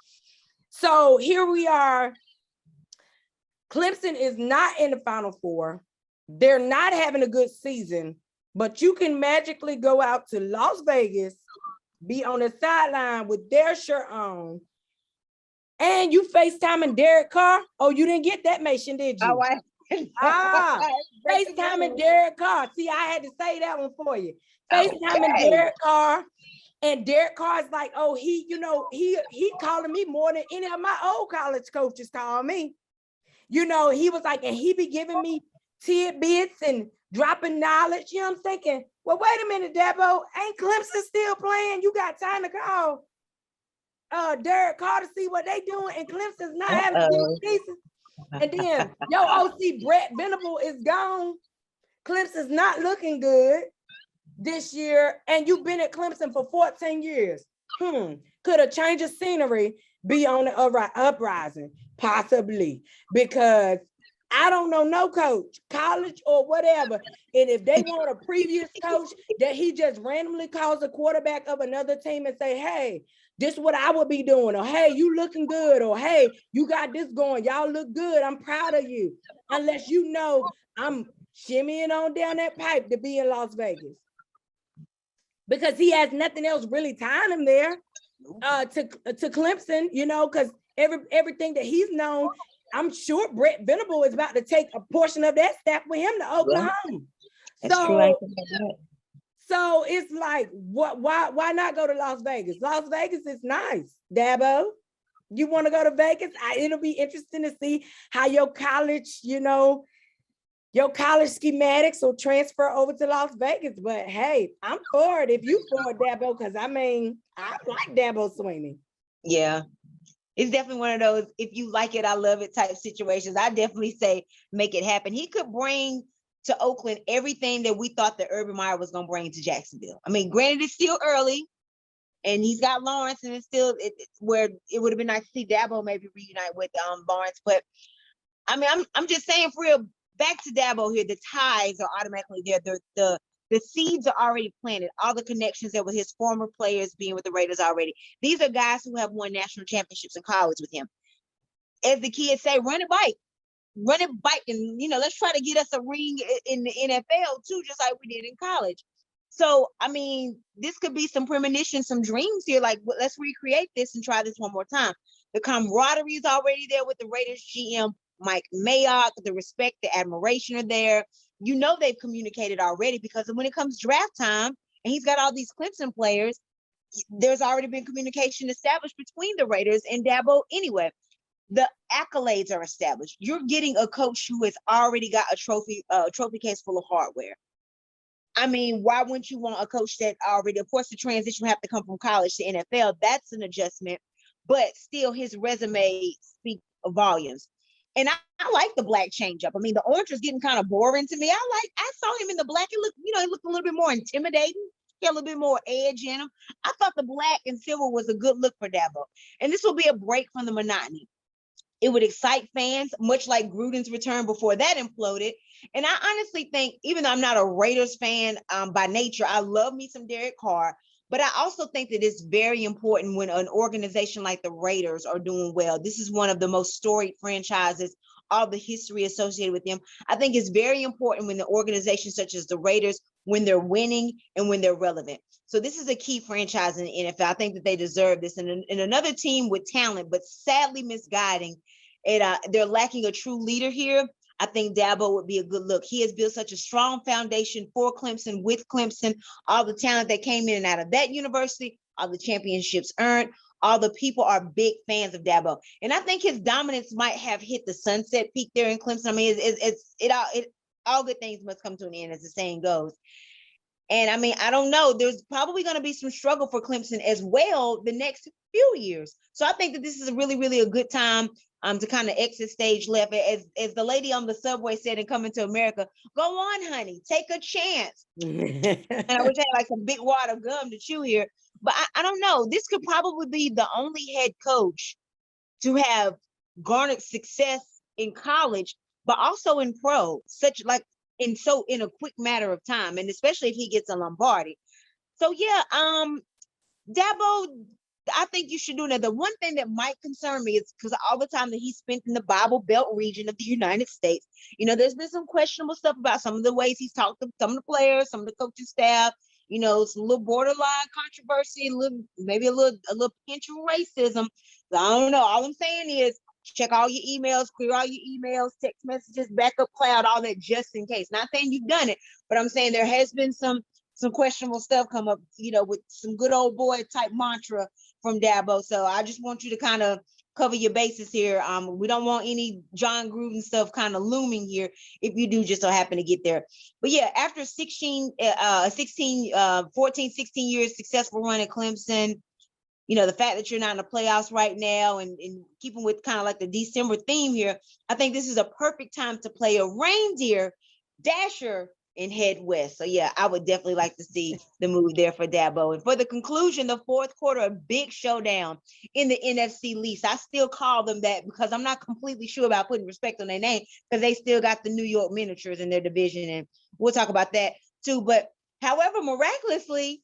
So here we are. Clemson is not in the Final Four. They're not having a good season, but you can magically go out to Las Vegas, be on the sideline with their shirt on, and you FaceTiming Derek Carr. Oh, you didn't get that mention, did you? FaceTiming Derek Carr. See, I had to say that one for you. FaceTiming Derek Carr. And Derek Carr's like, oh, he calling me more than any of my old college coaches call me. He was like, and he be giving me tidbits and dropping knowledge. I'm thinking, well, wait a minute, Dabo, ain't Clemson still playing? You got time to call Derek Carr to see what they doing, and Clemson's not having a good season. And then your OC Brett Venable is gone. Clemson's not looking good this year, and you've been at Clemson for 14 years. Could a change of scenery be on the uprising? Possibly, because I don't know no coach, college or whatever, and if they want a previous coach that he just randomly calls a quarterback of another team and say, hey, this is what I would be doing, or hey, you looking good, or hey, you got this going, y'all look good, I'm proud of you. Unless I'm shimmying on down that pipe to be in Las Vegas. Because he has nothing else really tying him there to Clemson, because everything that he's known, I'm sure Brett Venable is about to take a portion of that staff with him to Oklahoma. So it's like, why not go to Las Vegas? Las Vegas is nice, Dabo. You want to go to Vegas? It'll be interesting to see how your college, your college schematics will transfer over to Las Vegas. But hey, I'm for it if you for it, Dabo, because I like Dabo Swinney. Yeah. It's definitely one of those, if you like it, I love it type situations. I definitely say make it happen. He could bring to Oakland everything that we thought that Urban Meyer was going to bring to Jacksonville. I mean, granted, it's still early, and he's got Lawrence, and it's still where it would have been nice to see Dabo maybe reunite with Lawrence. But I mean, I'm just saying, for real, back to Dabo here, the ties are automatically there. The seeds are already planted. All the connections there with his former players being with the Raiders already. These are guys who have won national championships in college with him. As the kids say, run it bike, and let's try to get us a ring in the NFL too, just like we did in college. So I mean, this could be some premonition, some dreams here. Like, let's recreate this and try this one more time. The camaraderie is already there with the Raiders GM Mike Mayock. The respect, the admiration are there. They've communicated already, because when it comes draft time and he's got all these Clemson players, there's already been communication established between the Raiders and Dabo anyway. The accolades are established. You're getting a coach who has already got a trophy case full of hardware. I mean, why wouldn't you want a coach that already, of course, the transition will have to come from college to NFL. That's an adjustment, but still his resume speaks volumes. And I like the black change up. I mean, the orange was getting kind of boring to me. I saw him in the black. It looked a little bit more intimidating. He had a little bit more edge in him. I thought the black and silver was a good look for Dabo. And this will be a break from the monotony. It would excite fans, much like Gruden's return before that imploded. And I honestly think, even though I'm not a Raiders fan by nature, I love me some Derek Carr. But I also think that it's very important when an organization like the Raiders are doing well. This is one of the most storied franchises, all the history associated with them. I think it's very important when the organizations such as the Raiders, when they're winning and when they're relevant. So this is a key franchise in the NFL. I think that they deserve this. And another team with talent, but sadly misguiding, and they're lacking a true leader here. I think Dabo would be a good look. He has built such a strong foundation for Clemson, with Clemson, all the talent that came in and out of that university, all the championships earned, all the people are big fans of Dabo. And I think his dominance might have hit the sunset peak there in Clemson. I mean, all good things must come to an end, as the saying goes. And I mean, I don't know. There's probably going to be some struggle for Clemson as well the next few years. So I think that this is really, really a good time to kind of exit stage left. As the lady on the subway said in Coming to America, go on, honey, take a chance. And I wish I had like some big wad of gum to chew here. But I don't know. This could probably be the only head coach to have garnered success in college, but also in pro, in a quick matter of time, and especially if he gets a Lombardi. So yeah, Dabo, I think you should do that. The one thing that might concern me is because all the time that he spent in the Bible Belt region of the United States, there's been some questionable stuff about some of the ways he's talked to some of the players, some of the coaching staff, some little borderline controversy, maybe a little pinch of racism. So I don't know. All I'm saying is check all your emails, clear all your emails, text messages, backup cloud, all that just in case. Not saying you've done it, but I'm saying there has been some questionable stuff come up, with some good old boy type mantra from Dabo. So I just want you to kind of cover your bases here. We don't want any John Gruden stuff kind of looming here if you do just so happen to get there. But yeah, after 14, 16 years successful run at Clemson, the fact that you're not in the playoffs right now and keeping with kind of like the December theme here, I think this is a perfect time to play a reindeer dasher and head west. So yeah, I would definitely like to see the move there for Dabo. And for the conclusion, the fourth quarter, a big showdown in the NFC East. I still call them that because I'm not completely sure about putting respect on their name because they still got the New York Miniatures in their division, and we'll talk about that too. But however, miraculously,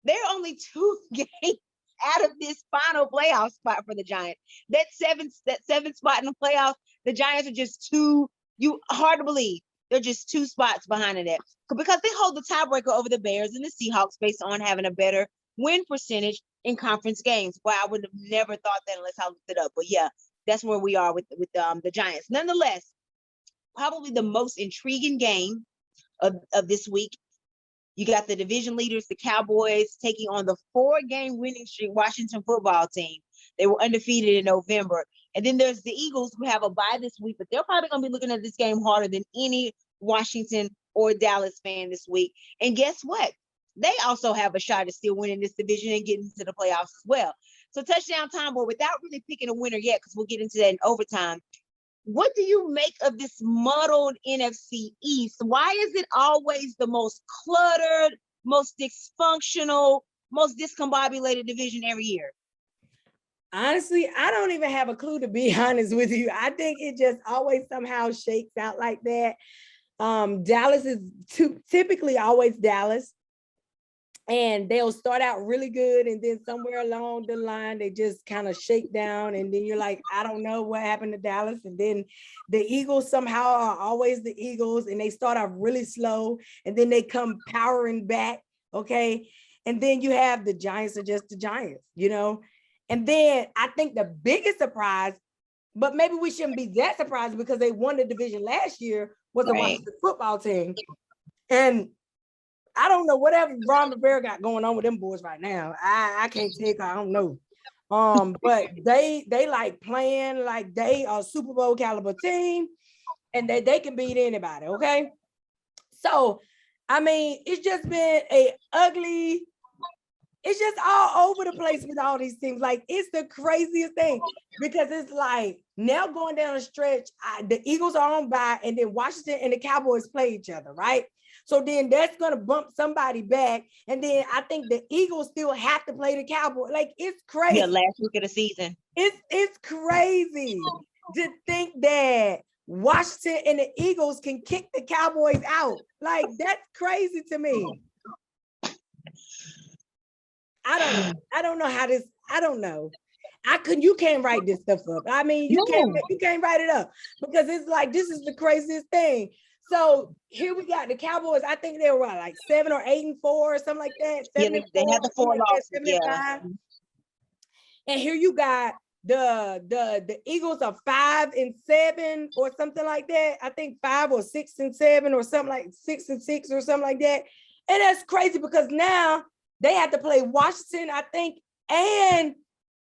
they're only 2 games out of this final playoff spot for the Giants. That seventh spot in the playoffs, the Giants are just hard to believe. They're just 2 spots behind it because they hold the tiebreaker over the Bears and the Seahawks based on having a better win percentage in conference games. Well, I would have never thought that unless I looked it up. But yeah, that's where we are with the Giants. Nonetheless, probably the most intriguing game of this week. You got the division leaders, the Cowboys, taking on the 4-game winning streak Washington football team. They were undefeated in November. And then there's the Eagles who have a bye this week, but they're probably going to be looking at this game harder than any Washington or Dallas fan this week. And guess what? They also have a shot at still winning this division and getting to the playoffs as well. So touchdown time, boy, without really picking a winner yet, because we'll get into that in overtime. What do you make of this muddled NFC East? Why is it always the most cluttered, most dysfunctional, most discombobulated division every year? Honestly, I don't even have a clue, to be honest with you. I think it just always somehow shakes out like that. Dallas is typically always Dallas. And they'll start out really good, and then somewhere along the line, they just kind of shake down, and then you're like, I don't know what happened to Dallas. And then the Eagles somehow are always the Eagles, and they start off really slow, and then they come powering back, okay? And then you have the Giants are just the Giants, And then I think the biggest surprise, but maybe we shouldn't be that surprised because they won the division last year, was the Washington football team. And I don't know whatever Ron Rivera got going on with them boys right now. I can't take. I don't know. But they like playing like they are a Super Bowl caliber team, and they can beat anybody. Okay. So, I mean, it's just been it's just all over the place with all these teams. Like, it's the craziest thing because it's like now going down the stretch, the Eagles are on bye, and then Washington and the Cowboys play each other, right? So then that's going to bump somebody back. And then I think the Eagles still have to play the Cowboys. Like, it's crazy. Yeah, last week of the season. It's crazy to think that Washington and the Eagles can kick the Cowboys out. Like, that's crazy to me. I don't know how this, I don't know. You can't write this stuff up. I mean, you can't write it up because it's like, this is the craziest thing. So here we got the Cowboys. I think they were like 7 or 8 and 4 or something like that. Yeah, they had the 4 losses. Yeah. And here you got the Eagles are 5 and 7 or something like that. I think 5 or 6 and 7 or something like 6 and 6 or something like that. And that's crazy because now they have to play Washington, I think, and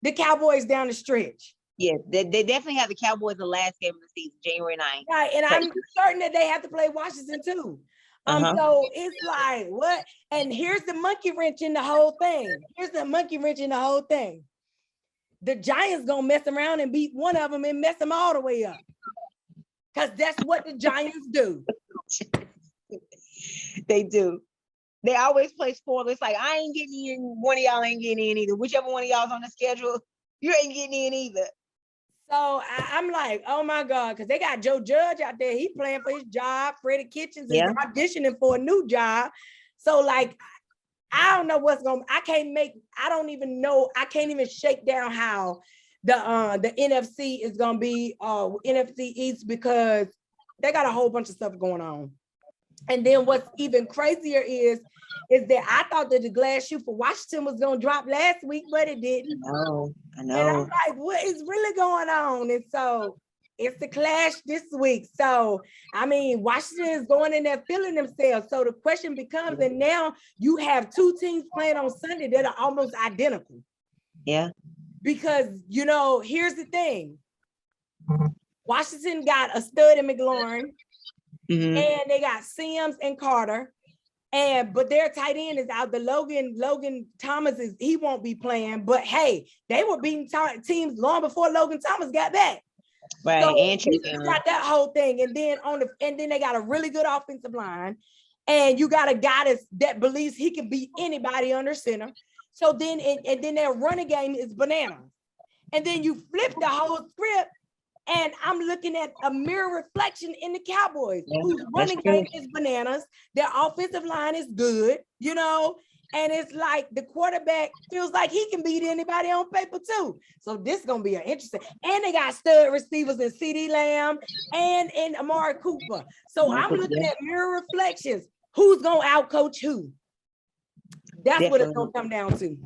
the Cowboys down the stretch. Yeah, they definitely have the Cowboys the last game of the season, January 9th. Right, and I'm certain that they have to play Washington too. So it's like, what? And here's the monkey wrench in the whole thing. The Giants gonna mess around and beat one of them and mess them all the way up. Because that's what the Giants do. They do. They always play spoilers. Like, I ain't getting in, one of y'all ain't getting in either. Whichever one of y'all's on the schedule, you ain't getting in either. So I'm like, oh my God, because they got Joe Judge out there. He playing for his job. Freddie Kitchens is auditioning for a new job. So like, I don't know what's going. I don't even know. I can't even shake down how the NFC is gonna be NFC East, because they got a whole bunch of stuff going on. And then what's even crazier is that I thought that the glass shoe for Washington was gonna drop last week, but it didn't. I know. And I'm like, what is really going on? And so it's the clash this week. So, I mean, Washington is going in there feeling themselves. So the question becomes, and now you have two teams playing on Sunday that are almost identical. Yeah. Because, you know, here's the thing. Washington got a stud in McLaurin, and they got Sims and Carter. But their tight end is out. The Logan Thomas he won't be playing. But hey, they were beating teams long before Logan Thomas got back. Right, so and you got that whole thing, and then they got a really good offensive line, and you got a guy that believes he can beat anybody under center. So then, and then their running game is bananas, and then you flip the whole script, and I'm looking at a mirror reflection in the Cowboys, whose running game is bananas. Their offensive line is good, you know. And it's like the quarterback feels like he can beat anybody on paper too. So this is gonna be an interesting. And they got stud receivers in CeeDee Lamb and Amari Cooper. So I'm looking at mirror reflections. Who's gonna outcoach who? That's what it's gonna come down to.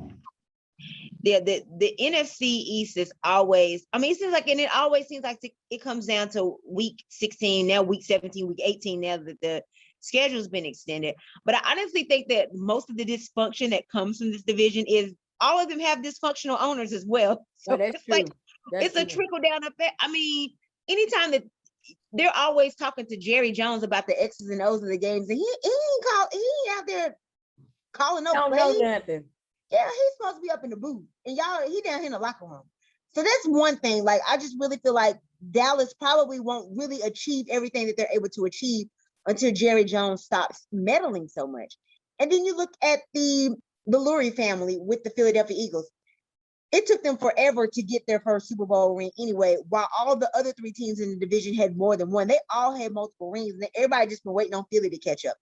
Yeah, the NFC East is always. I mean, it seems like, and it always seems like it comes down to week 16, now week 17, week 18. Now that the schedule's been extended, but I honestly think that most of the dysfunction that comes from this division is all of them have dysfunctional owners as well. So it's true. Like it's a trickle down effect. I mean, anytime that they're always talking to Jerry Jones about the X's and O's of the games, and he ain't out there calling no plays. Don't know nothing. Yeah, he's supposed to be up in the booth, and he down here in the locker room. So that's one thing. Like, I just really feel like Dallas probably won't really achieve everything that they're able to achieve until Jerry Jones stops meddling so much. And then you look at the Lurie family with the Philadelphia Eagles. It took them forever to get their first Super Bowl ring anyway, while all the other three teams in the division had more than one. They all had multiple rings, and everybody just been waiting on Philly to catch up.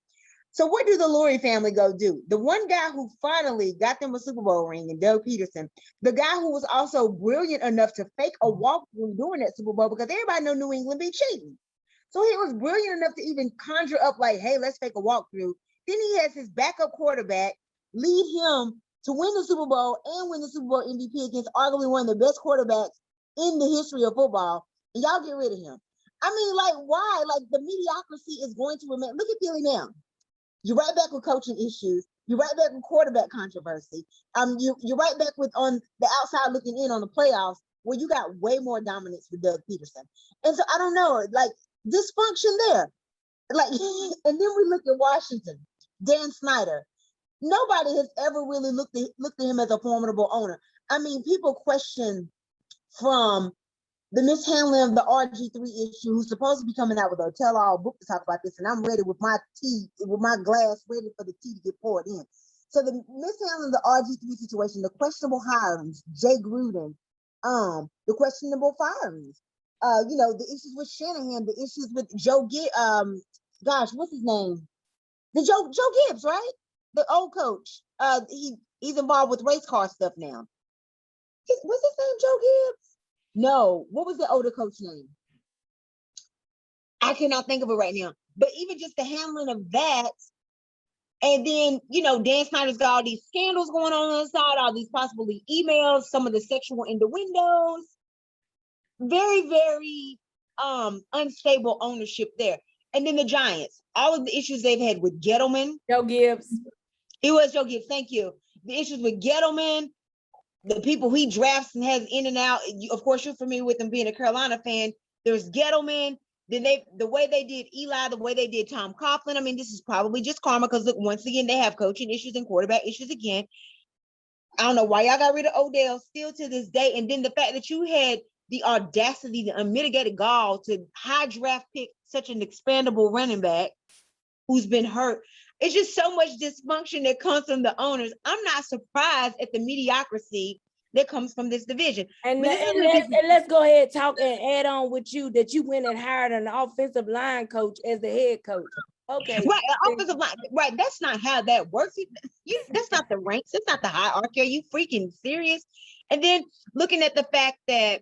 So what do the Lurie family go do? The one guy who finally got them a Super Bowl ring, and Doug Peterson, the guy who was also brilliant enough to fake a walkthrough during that Super Bowl, because everybody know New England be cheating. So he was brilliant enough to even conjure up like, hey, let's take a walkthrough. Then he has his backup quarterback lead him to win the Super Bowl and win the Super Bowl MVP against arguably one of the best quarterbacks in the history of football. And y'all get rid of him. I mean, like, why? Like, the mediocrity is going to remain. Look at Philly now. You're right back with coaching issues. You're right back with quarterback controversy. You're right back with on the outside looking in on the playoffs, where you got way more dominance with Doug Peterson. And so I don't know, like, dysfunction there. Like, and then we look at Washington, Dan Snyder. Nobody has ever really looked at him as a formidable owner. I mean, people question from the mishandling of the RG3 issue, who's supposed to be coming out with a tell-all book to talk about this, and I'm ready with my tea, with my glass ready for the tea to get poured in. So the mishandling of the RG3 situation, the questionable hirings, Jay Gruden, the questionable firings, the issues with Shanahan, the issues with Joe what's his name? The Joe Gibbs, right? The old coach. He's involved with race car stuff now. What's his name? Joe Gibbs? No, what was the older coach name? I cannot think of it right now. But even just the handling of that, and then, Dan Snyder's got all these scandals going on the side, all these possibly emails, some of the sexual innuendos. Very, very unstable ownership there. And then the Giants, all of the issues they've had with Gettleman. Joe Gibbs. It was Joe Gibbs, thank you. The issues with Gettleman, the people he drafts and has in and out. Of course, you're familiar with him being a Carolina fan. There's Gettleman. Then the way they did Eli, the way they did Tom Coughlin. I mean, this is probably just karma, because look, once again, they have coaching issues and quarterback issues again. I don't know why y'all got rid of Odell still to this day. And then the fact that you had the audacity, the unmitigated gall to high draft pick such an expandable running back who's been hurt. It's just so much dysfunction that comes from the owners. I'm not surprised at the mediocrity that comes from this division. And let's go ahead talk and add on with you that you went and hired an offensive line coach as the head coach. Okay. Right, offensive line. Right, that's not how that works. That's not the ranks. That's not the hierarchy. Are you freaking serious? And then looking at the fact that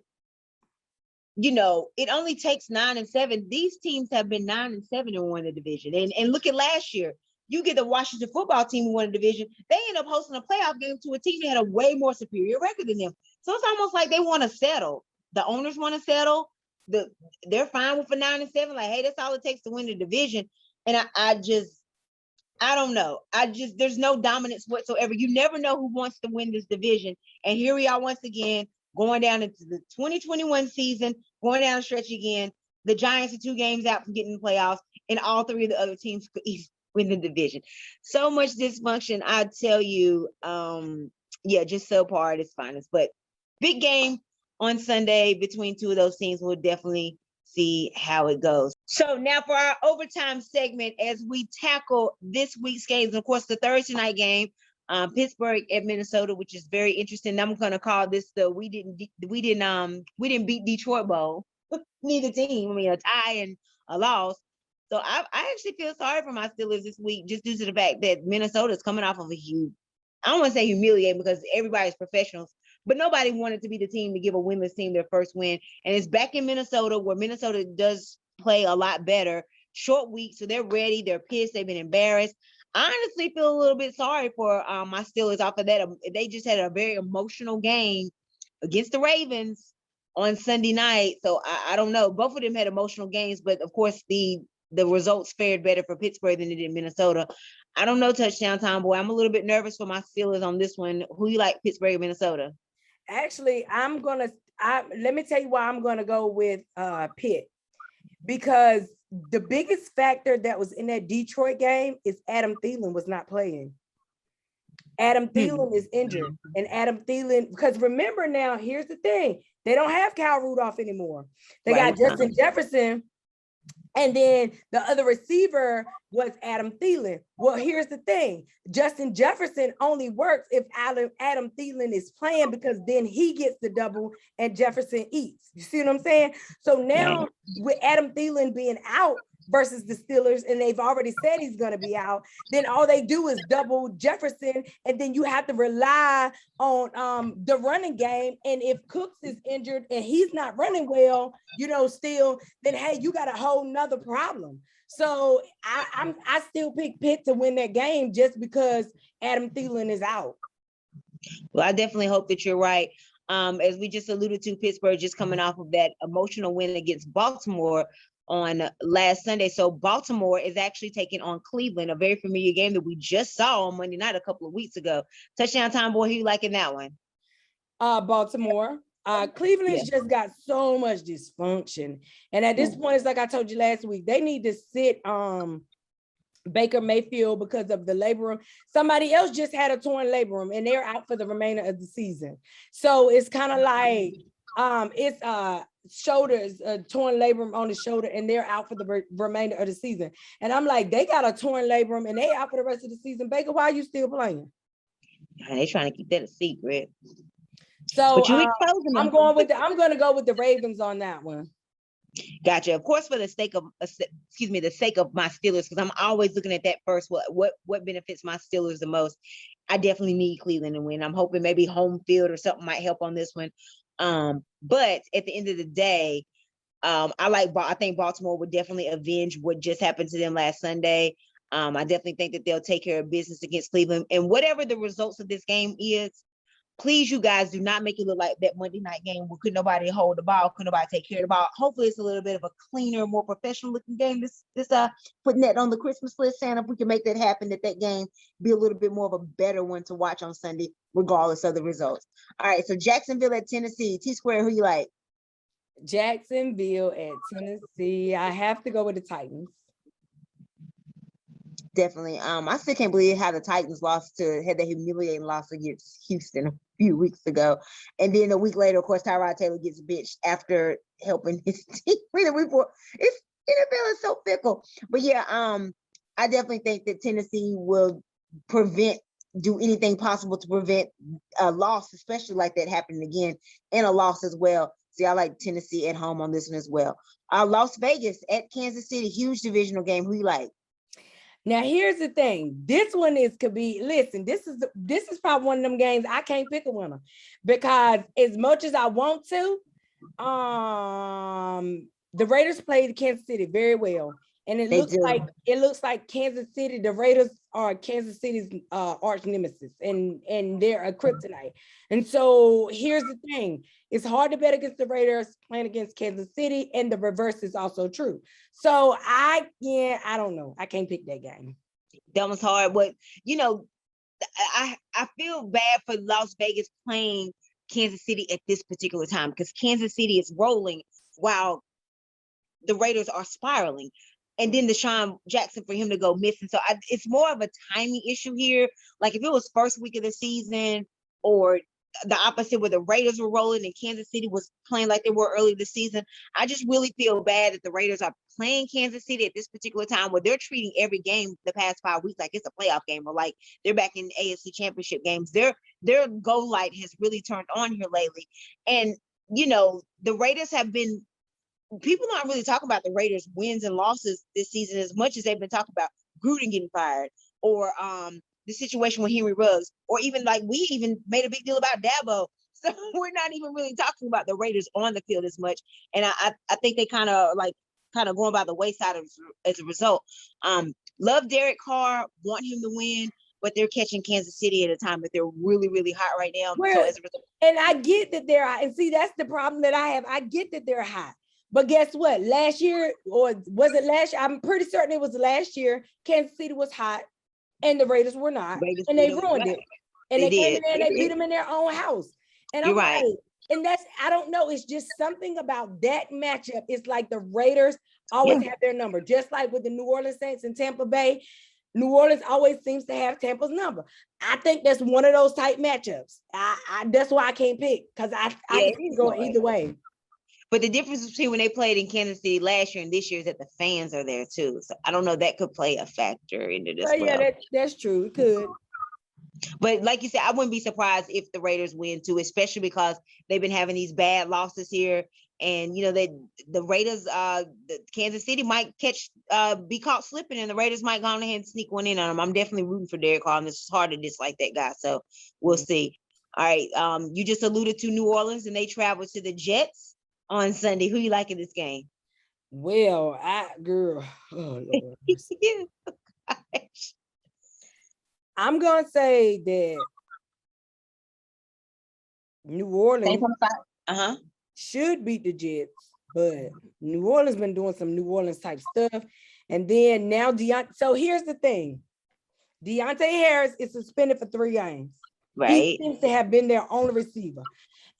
it only takes 9-7. These teams have been 9-7 and won the division. And look at last year. You get the Washington football team who won the division. They end up hosting a playoff game to a team that had a way more superior record than them. So it's almost like they want to settle. The owners want to settle. They're fine with a 9-7. Like, hey, that's all it takes to win the division. And I don't know. There's no dominance whatsoever. You never know who wants to win this division. And here we are once again, going down into the 2021 season, going down the stretch again. The Giants are 2 games out from getting the playoffs, and all 3 of the other teams could win the division. So much dysfunction, I tell you. Just subpar at its finest. But big game on Sunday between 2 of those teams. We'll definitely see how it goes. So now for our overtime segment, as we tackle this week's games, of course, the Thursday night game, Pittsburgh at Minnesota, which is very interesting. I'm going to call this the we didn't beat Detroit Bowl. Neither team. I mean, a tie and a loss. So I actually feel sorry for my Steelers this week, just due to the fact that Minnesota is coming off of a huge, I don't want to say humiliating because everybody's professionals, but nobody wanted to be the team to give a winless team their first win. And it's back in Minnesota, where Minnesota does play a lot better. Short week, so they're ready. They're pissed. They've been embarrassed. I honestly feel a little bit sorry for my Steelers off of that. They just had a very emotional game against the Ravens on Sunday night. So I don't know. Both of them had emotional games, but of course the results fared better for Pittsburgh than it did Minnesota. I don't know, touchdown time boy. I'm a little bit nervous for my Steelers on this one. Who you like, Pittsburgh or Minnesota? Actually, let me tell you why I'm gonna go with Pitt, because the biggest factor that was in that Detroit game is Adam Thielen was not playing. Adam Thielen is injured, and Adam Thielen, because remember now, here's the thing: they don't have Kyle Rudolph anymore. They got Justin Jefferson. And then the other receiver was Adam Thielen. Well, here's the thing. Justin Jefferson only works if Adam Thielen is playing, because then he gets the double and Jefferson eats. You see what I'm saying? So now with Adam Thielen being out versus the Steelers, and they've already said he's going to be out, then all they do is double Jefferson, and then you have to rely on the running game. And if Cooks is injured and he's not running well, still, then hey, you got a whole nother problem. So I still pick Pitt to win that game just because Adam Thielen is out. Well, I definitely hope that you're right. As we just alluded to, Pittsburgh just coming off of that emotional win against Baltimore on last Sunday. So Baltimore is actually taking on Cleveland, a very familiar game that we just saw on Monday night a couple of weeks ago. Touchdown time boy, who you like in that one? Baltimore. Cleveland's just got so much dysfunction. And at this point, it's like I told you last week, they need to sit Baker Mayfield because of the labrum. Somebody else just had a torn labrum and they're out for the remainder of the season. So it's kind of like it's shoulders, torn labrum on the shoulder, and they're out for the remainder of the season. And I'm like, they got a torn labrum and they out for the rest of the season. Baker, why are you still playing? They trying to keep that a secret. So I'm going to go with the Ravens on that one. Gotcha. Of course, for the sake of my Steelers, because I'm always looking at that first. What benefits my Steelers the most? I definitely need Cleveland to win. I'm hoping maybe home field or something might help on this one. But at the end of the day, I think Baltimore would definitely avenge what just happened to them last Sunday. I definitely think that they'll take care of business against Cleveland. And whatever the results of this game is, please, you guys, do not make it look like that Monday night game where could nobody hold the ball, could nobody take care of the ball. Hopefully it's a little bit of a cleaner, more professional looking game. This putting that on the Christmas list, Santa, if we can make that happen, that game be a little bit more of a better one to watch on Sunday, regardless of the results. All right, so Jacksonville at Tennessee. T-Square, who you like? Jacksonville at Tennessee. I have to go with the Titans. Definitely. I still can't believe how the Titans had that humiliating loss against Houston a few weeks ago. And then a week later, of course, Tyrod Taylor gets bitched after helping his team win a week before. NFL is so fickle. But yeah, I definitely think that Tennessee will do anything possible to prevent a loss, especially like that happening again, and a loss as well. See, I like Tennessee at home on this one as well. Las Vegas at Kansas City, huge divisional game. Who you like? Now here's the thing. This one could be. Listen, this is probably one of them games I can't pick a winner because as much as I want to, the Raiders played Kansas City very well, and it looks like Kansas City. The Raiders are Kansas City's arch nemesis, and they're a kryptonite. And so here's the thing: it's hard to bet against the Raiders playing against Kansas City, and the reverse is also true. So I don't know. I can't pick that game. That was hard, but I feel bad for Las Vegas playing Kansas City at this particular time because Kansas City is rolling while the Raiders are spiraling. And then Deshaun Jackson for him to go missing. So it's more of a timing issue here. Like if it was first week of the season or the opposite where the Raiders were rolling and Kansas City was playing like they were early this season, I just really feel bad that the Raiders are playing Kansas City at this particular time where they're treating every game the past 5 weeks like it's a playoff game or like they're back in AFC Championship games. Their go light has really turned on here lately. And, the Raiders have been, people aren't really talking about the Raiders' wins and losses this season as much as they've been talking about Gruden getting fired or the situation with Henry Ruggs, or even like we even made a big deal about Dabo. So we're not even really talking about the Raiders on the field as much. And I think they kind of going by the wayside as a result. Love Derek Carr, want him to win, but they're catching Kansas City at a time that they're really, really hot right now. Well, so as a result, and I get that they're hot. And see, that's the problem that I have. I get that they're hot. But guess what? Last year, or was it last year? I'm pretty certain it was last year. Kansas City was hot, and the Raiders were not, and they ruined it. And they came in there and they beat them in their own house. And I'm right. And I don't know. It's just something about that matchup. It's like the Raiders always have their number, just like with the New Orleans Saints and Tampa Bay. New Orleans always seems to have Tampa's number. I think that's one of those type matchups. That's why I can't pick because I can go either way. But the difference between when they played in Kansas City last year and this year is that the fans are there too. So I don't know, that could play a factor into this. Yeah, that's true. It could. But like you said, I wouldn't be surprised if the Raiders win too, especially because they've been having these bad losses here. And the Raiders, the Kansas City might be caught slipping, and the Raiders might go on ahead and sneak one in on them. I'm definitely rooting for Derek Carr, and it's hard to dislike that guy. So we'll see. All right. You just alluded to New Orleans, and they travel to the Jets on Sunday. Who you like in this game? Well, oh Lord. I'm gonna say that New Orleans should beat the Jets, but New Orleans been doing some New Orleans type stuff, and then now So here's the thing: Deontay Harris is suspended for 3 games. Right, he seems to have been their only receiver.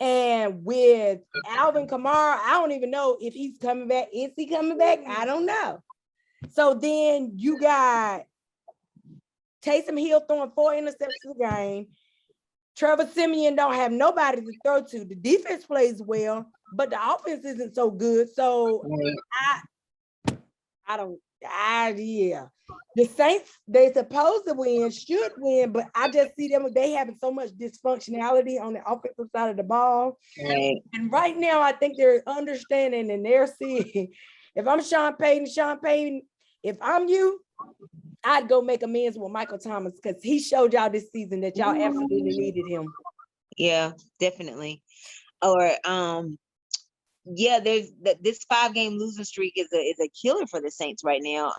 And with Alvin Kamara, I don't even know if he's coming back. Is he coming back? I don't know. So then you got Taysom Hill throwing 4 interceptions a game. Trevor Siemian don't have nobody to throw to. The defense plays well, but the offense isn't so good. So the Saints, they supposed to win, should win, but I just see them, they having so much dysfunctionality on the offensive side of the ball. Right. And right now, I think they're understanding and they're seeing, if I'm Sean Payton, if I'm you, I'd go make amends with Michael Thomas because he showed y'all this season that y'all absolutely needed him. Yeah, definitely. Or there's this 5-game losing streak is a killer for the Saints right now.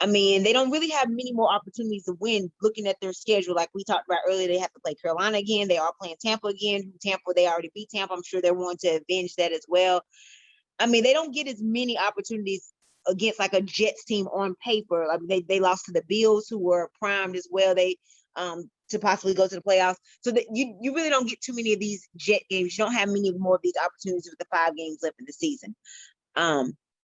I mean, they don't really have many more opportunities to win looking at their schedule. Like we talked about earlier, they have to play Carolina again. They are playing Tampa again. They already beat Tampa. I'm sure they're wanting to avenge that as well. I mean, they don't get as many opportunities against like a Jets team on paper. Like they lost to the Bills, who were primed as well. They to possibly go to the playoffs. So that you really don't get too many of these Jet games. You don't have many more of these opportunities with the 5 games left in the season.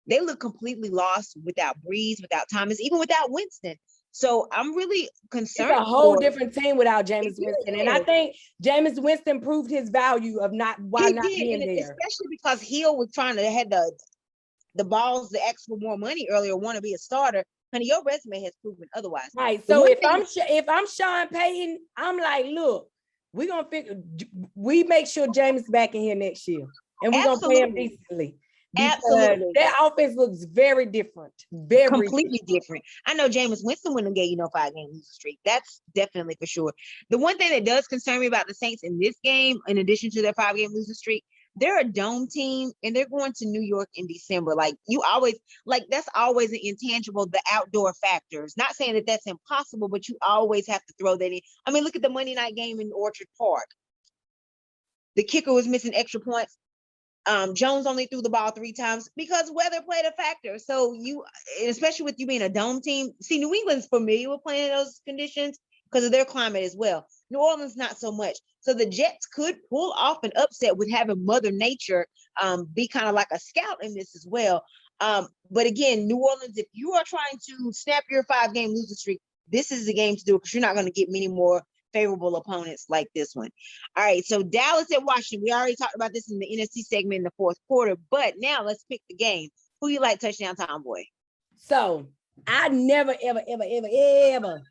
They look completely lost without Breeze, without Thomas, even without Winston. So I'm really concerned. It's a whole different team without Jameis Winston. And I think Jameis Winston proved his value of not being there. Especially because Hill was trying to have the balls to ask for more money earlier, want to be a starter. Honey, your resume has proven otherwise. Right. So if I'm Sean Payton, I'm like, look, we make sure Jameis back in here next year. And we're gonna pay him decently. because Absolutely. that offense looks very different. Very Completely different. I know Jameis Winston wouldn't have gave you no 5-game losing streak. That's definitely for sure. The one thing that does concern me about the Saints in this game, in addition to their 5-game losing streak, they're a dome team and they're going to New York in December. Like you always, like that's always an intangible, the outdoor factors. Not saying that that's impossible, but you always have to throw that in. I mean, look at the Monday night game in Orchard Park. The kicker was missing extra points. Jones only threw the ball 3 times because weather played a factor. So you, especially with you being a dome team, see, New England's familiar with playing in those conditions because of their climate as well. New Orleans, not so much. So the Jets could pull off an upset with having Mother Nature be kind of like a scout in this as well. But again, New Orleans, if you are trying to snap your 5-game losing streak, this is the game to do it because you're not going to get many more favorable opponents like this one. All right, so Dallas at Washington. We already talked about this in the NFC segment in the fourth quarter, but now let's pick the game. Who you like touchdown tomboy? So I never, ever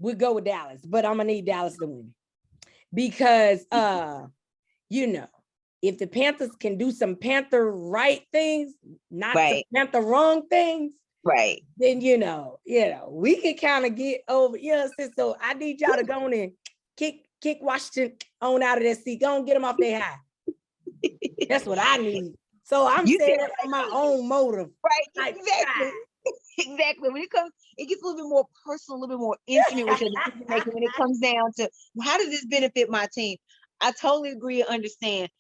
would go with Dallas, but I'm gonna need Dallas to win because if the Panthers can do some Panther right things, not some Panther wrong things, right? Then we can kind of get over. So I need y'all to go on and kick Washington on out of that seat. Go and get them off their high. That's what I need. So I'm saying that for my own motive. Right, exactly. Exactly. When it comes, it gets a little bit more personal, a little bit more intimate with your decision making when it comes down to how does this benefit my team? I totally agree and understand.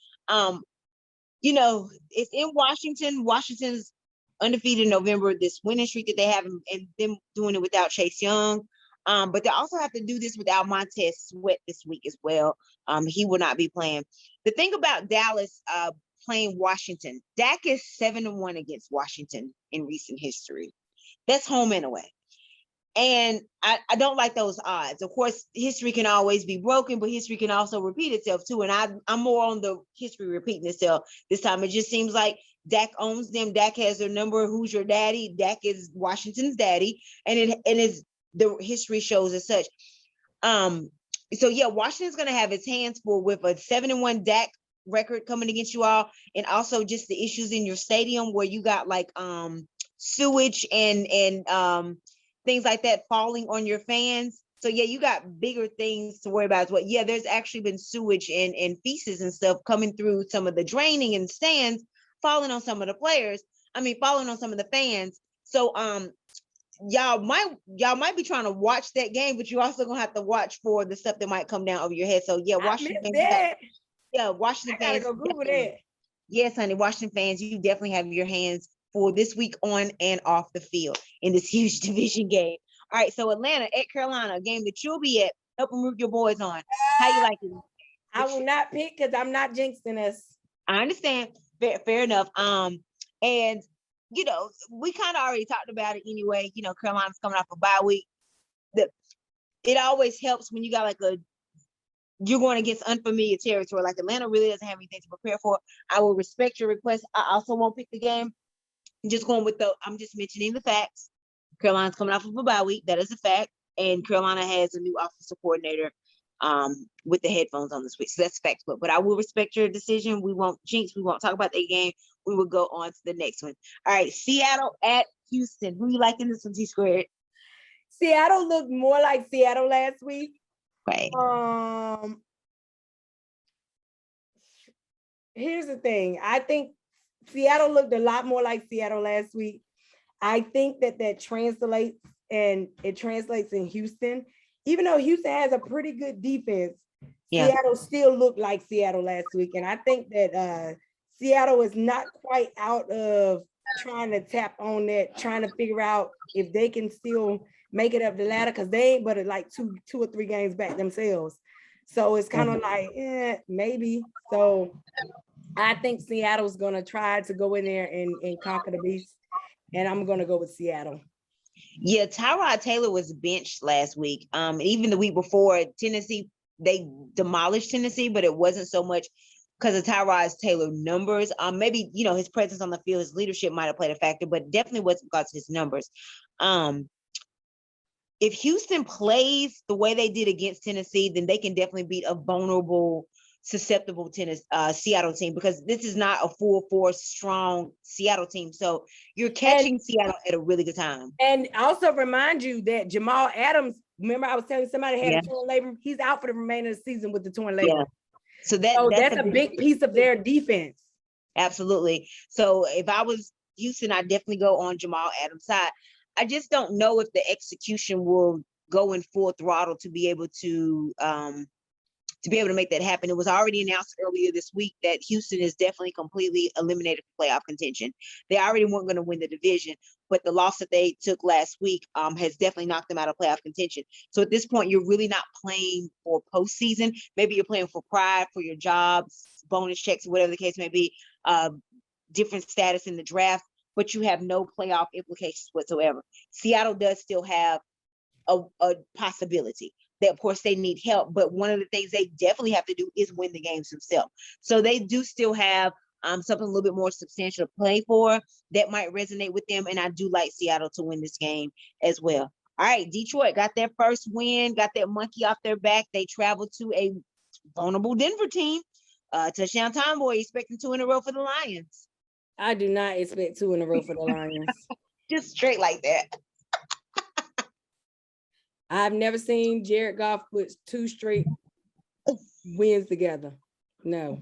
It's in Washington. Washington's undefeated in November, this winning streak that they have, and them doing it without Chase Young. But they also have to do this without Montez Sweat this week as well. He will not be playing. The thing about Dallas playing Washington, Dak is 7-1 against Washington in recent history. That's home and away. And I don't like those odds. Of course, history can always be broken, but history can also repeat itself too. And I'm more on the history repeating itself this time. It just seems like Dak owns them. Dak has their number. Who's your daddy? Dak is Washington's daddy, and the history shows as such. So yeah, Washington's gonna have its hands full with a 7-1 Dak record coming against you all, and also just the issues in your stadium where you got like sewage and things like that falling on your fans. So yeah, you got bigger things to worry about as well. Yeah, there's actually been sewage and feces and stuff coming through some of the draining and stands, falling on some of the players. Falling on some of the fans. So y'all might be trying to watch that game, but you also gonna have to watch for the stuff that might come down over your head. So yeah, Washington fans. Washington fans. Go Google that. Yes, honey, Washington fans, you definitely have your hands full this week on and off the field in this huge division game. All right, so Atlanta at Carolina, a game that you'll be at. Help them root your boys on. How you like it? I will not pick because I'm not jinxing us. I understand. Fair enough. And we kind of already talked about it anyway. Carolina's coming off a bye week. It always helps when you got you're going against unfamiliar territory. Like Atlanta really doesn't have anything to prepare for. I will respect your request. I also won't pick the game. I'm just mentioning the facts. Carolina's coming off of a bye week. That is a fact. And Carolina has a new offensive coordinator with the headphones on this week. So that's facts. But I will respect your decision. We won't jinx. We won't talk about that game. We will go on to the next one. All right, Seattle at Houston. Who you liking this one, T-Squared? Seattle looked more like Seattle last week. Right. Here's the thing. I think Seattle looked a lot more like Seattle last week. I think that translates, and it translates in Houston. Even though Houston has a pretty good defense, Seattle still looked like Seattle last week. And I think that Seattle is not quite out of trying to tap on that, trying to figure out if they can still make it up the ladder, because they ain't but like two or three games back themselves. So it's kind of like, maybe. So I think Seattle's going to try to go in there and conquer the beast. And I'm going to go with Seattle. Yeah, Tyrod Taylor was benched last week. Even the week before, Tennessee, they demolished Tennessee, but it wasn't so much because of Tyrod Taylor numbers. Maybe, his presence on the field, his leadership might have played a factor, but definitely wasn't because of his numbers. If Houston plays the way they did against Tennessee, then they can definitely beat a vulnerable susceptible tennis Seattle team, because this is not a full force strong Seattle team. So you're catching Seattle at a really good time. And also remind you that Jamal Adams, remember I was telling somebody had a torn labrum, he's out for the remainder of the season with the torn labrum. Yeah. So that's a big piece of their defense. Absolutely. So if I was Houston, I'd definitely go on Jamal Adams' side. I just don't know if the execution will go in full throttle to be able to make that happen. It was already announced earlier this week that Houston is definitely completely eliminated from playoff contention. They already weren't going to win the division, but the loss that they took last week has definitely knocked them out of playoff contention. So at this point, you're really not playing for postseason. Maybe you're playing for pride, for your jobs, bonus checks, whatever the case may be, different status in the draft, but you have no playoff implications whatsoever. Seattle does still have a possibility. That of course they need help, but one of the things they definitely have to do is win the games themselves. So they do still have something a little bit more substantial to play for that might resonate with them. And I do like Seattle to win this game as well. All right, Detroit got their first win, got that monkey off their back. They traveled to a vulnerable Denver team. Touchdown time boy expecting 2 in a row for the Lions. I do not expect 2 in a row for the Lions. Just straight like that. I've never seen Jared Goff put 2 straight wins together. No.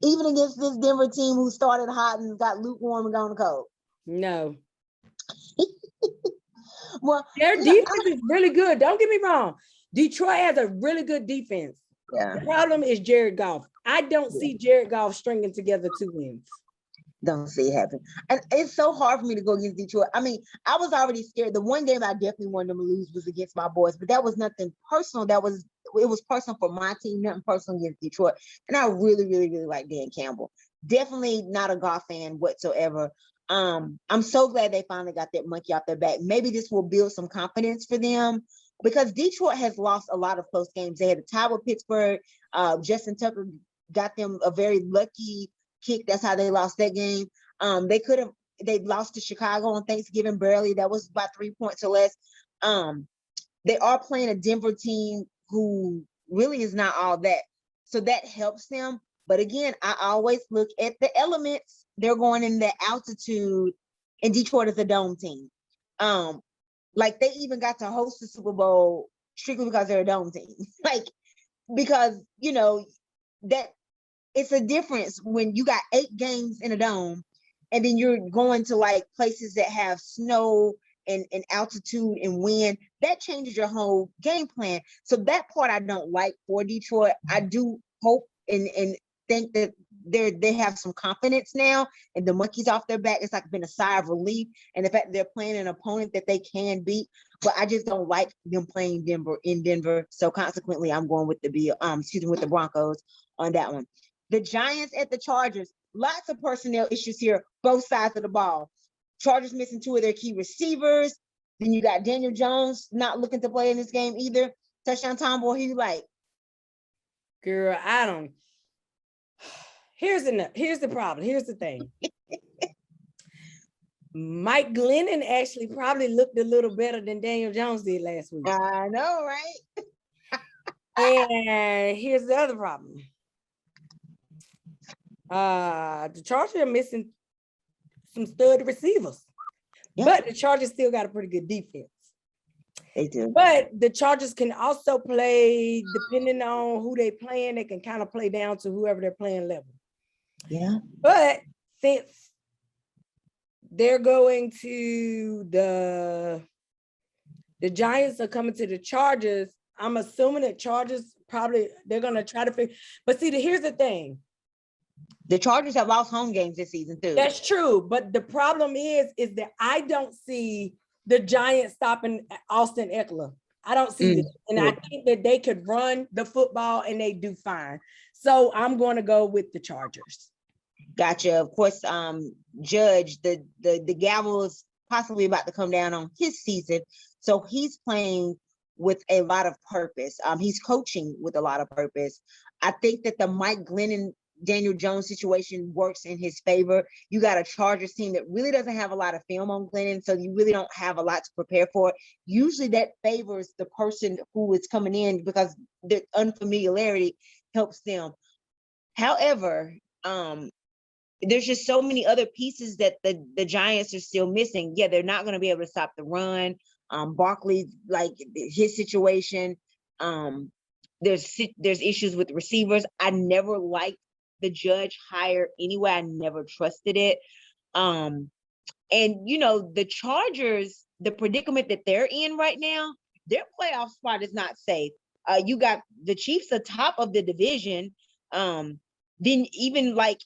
Even against this Denver team who started hot and got lukewarm and gone cold. No. Well, their defense is really good. Don't get me wrong. Detroit has a really good defense. Yeah. The problem is Jared Goff. I don't see Jared Goff stringing together 2 wins. Don't see it happen. And it's so hard for me to go against Detroit. I mean, I was already scared. The one game I definitely wanted them to lose was against my boys, but that was nothing personal. It was personal for my team, nothing personal against Detroit. And I really, really, really like Dan Campbell. Definitely not a Goff fan whatsoever. I'm so glad they finally got that monkey off their back. Maybe this will build some confidence for them, because Detroit has lost a lot of close games. They had a tie with Pittsburgh. Justin Tucker got them a very lucky kick. That's how they lost that game. They lost to Chicago on Thanksgiving barely. That was by 3 points or less. They are playing a Denver team who really is not all that. So that helps them. But again, I always look at the elements. They're going in the altitude, and Detroit is a dome team. Like they even got to host the Super Bowl strictly because they're a dome team. Like, because, that it's a difference when you got 8 games in a dome and then you're going to like places that have snow and altitude and wind. That changes your whole game plan. So that part I don't like for Detroit. I do hope and think that they have some confidence now, and the monkey's off their back. It's like been a sigh of relief, and the fact that they're playing an opponent that they can beat. But I just don't like them playing in Denver. So consequently, I'm going with with the Broncos on that one. The Giants at the Chargers. Lots of personnel issues here, both sides of the ball. Chargers missing 2 of their key receivers. Then you got Daniel Jones not looking to play in this game either. Touchdown time boy, he like, girl, I don't. Here's the problem. Here's the thing. Mike Glennon actually probably looked a little better than Daniel Jones did last week. I know, right? And here's the other problem. The Chargers are missing some stud receivers, but the Chargers still got a pretty good defense. They do. But the Chargers can also play, depending on who they playing, they can kind of play down to whoever they're playing level. Yeah. But since they're going to the Giants are coming to the Chargers, I'm assuming that Chargers they're going to try to figure. But see, here's the thing. The Chargers have lost home games this season too. That's true. But the problem is that I don't see the Giants stopping Austin Eckler. I don't see this. And I think that they could run the football and they do fine. So I'm going to go with the Chargers. Gotcha. Of course, Judge, the gavel is possibly about to come down on his season. So he's playing with a lot of purpose. He's coaching with a lot of purpose. I think that the Mike Glennon Daniel Jones situation works in his favor. You got a Chargers team that really doesn't have a lot of film on Glennon, so you really don't have a lot to prepare for. Usually that favors the person who is coming in because the unfamiliarity helps them. However, there's just so many other pieces that the Giants are still missing. Yeah, they're not going to be able to stop the run. Barkley, like his situation. There's issues with receivers. I never liked the Judge hire anyway. I never trusted it. And the Chargers, the predicament that they're in right now, their playoff spot is not safe. You got the Chiefs atop of the division. Then even like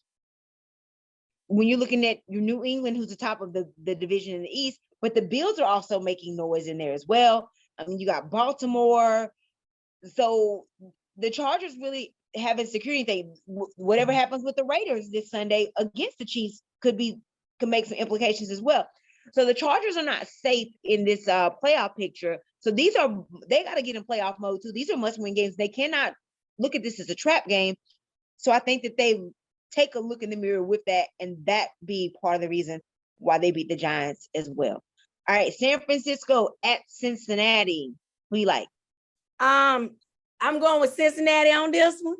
when you're looking at your New England, who's the top of the division in the East, but the Bills are also making noise in there as well. I mean, you got Baltimore. So the Chargers really haven't secured anything. Whatever happens with the Raiders this Sunday against the Chiefs could make some implications as well. So the Chargers are not safe in this playoff picture. So they got to get in playoff mode too. These are must-win games. They cannot look at this as a trap game. So I think that they take a look in the mirror with that, and that be part of the reason why they beat the Giants as well. All right, San Francisco at Cincinnati. Who you like? I'm going with Cincinnati on this one.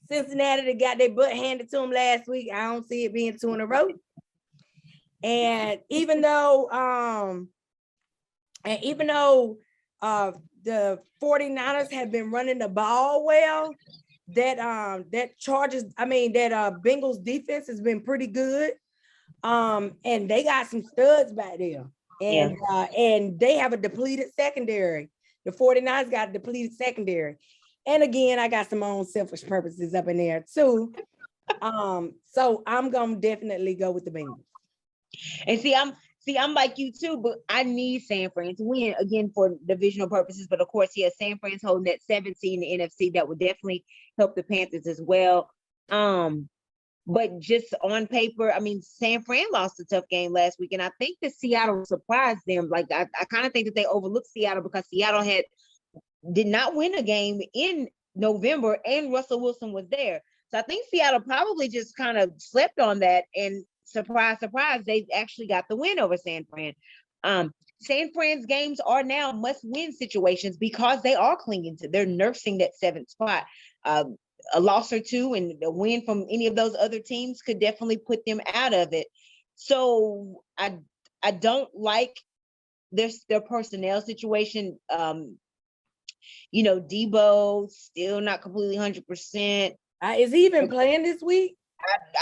Cincinnati, they got their butt handed to them last week. I don't see it being 2 in a row. And even though the 49ers have been running the ball well, that Bengals defense has been pretty good. And they got some studs back there. And they have a depleted secondary. The 49ers got a depleted secondary. And again, I got some own selfish purposes up in there too. So I'm gonna definitely go with the Bengals. And I'm like you too, but I need San Fran to win again for divisional purposes. But of course, San Fran's holding that 7 seed in the NFC. That would definitely help the Panthers as well. But just on paper, I mean, San Fran lost a tough game last week, and I think that Seattle surprised them. Like I kind of think that they overlooked Seattle because Seattle did not win a game in November, and Russell Wilson was there. So I think Seattle probably just kind of slept on that, and surprise, surprise, they actually got the win over San Fran. San Fran's games are now must-win situations because they are they're nursing that 7th spot. A loss or two and a win from any of those other teams could definitely put them out of it. So I don't like their personnel situation. Debo still not completely 100%. Is he even playing this week?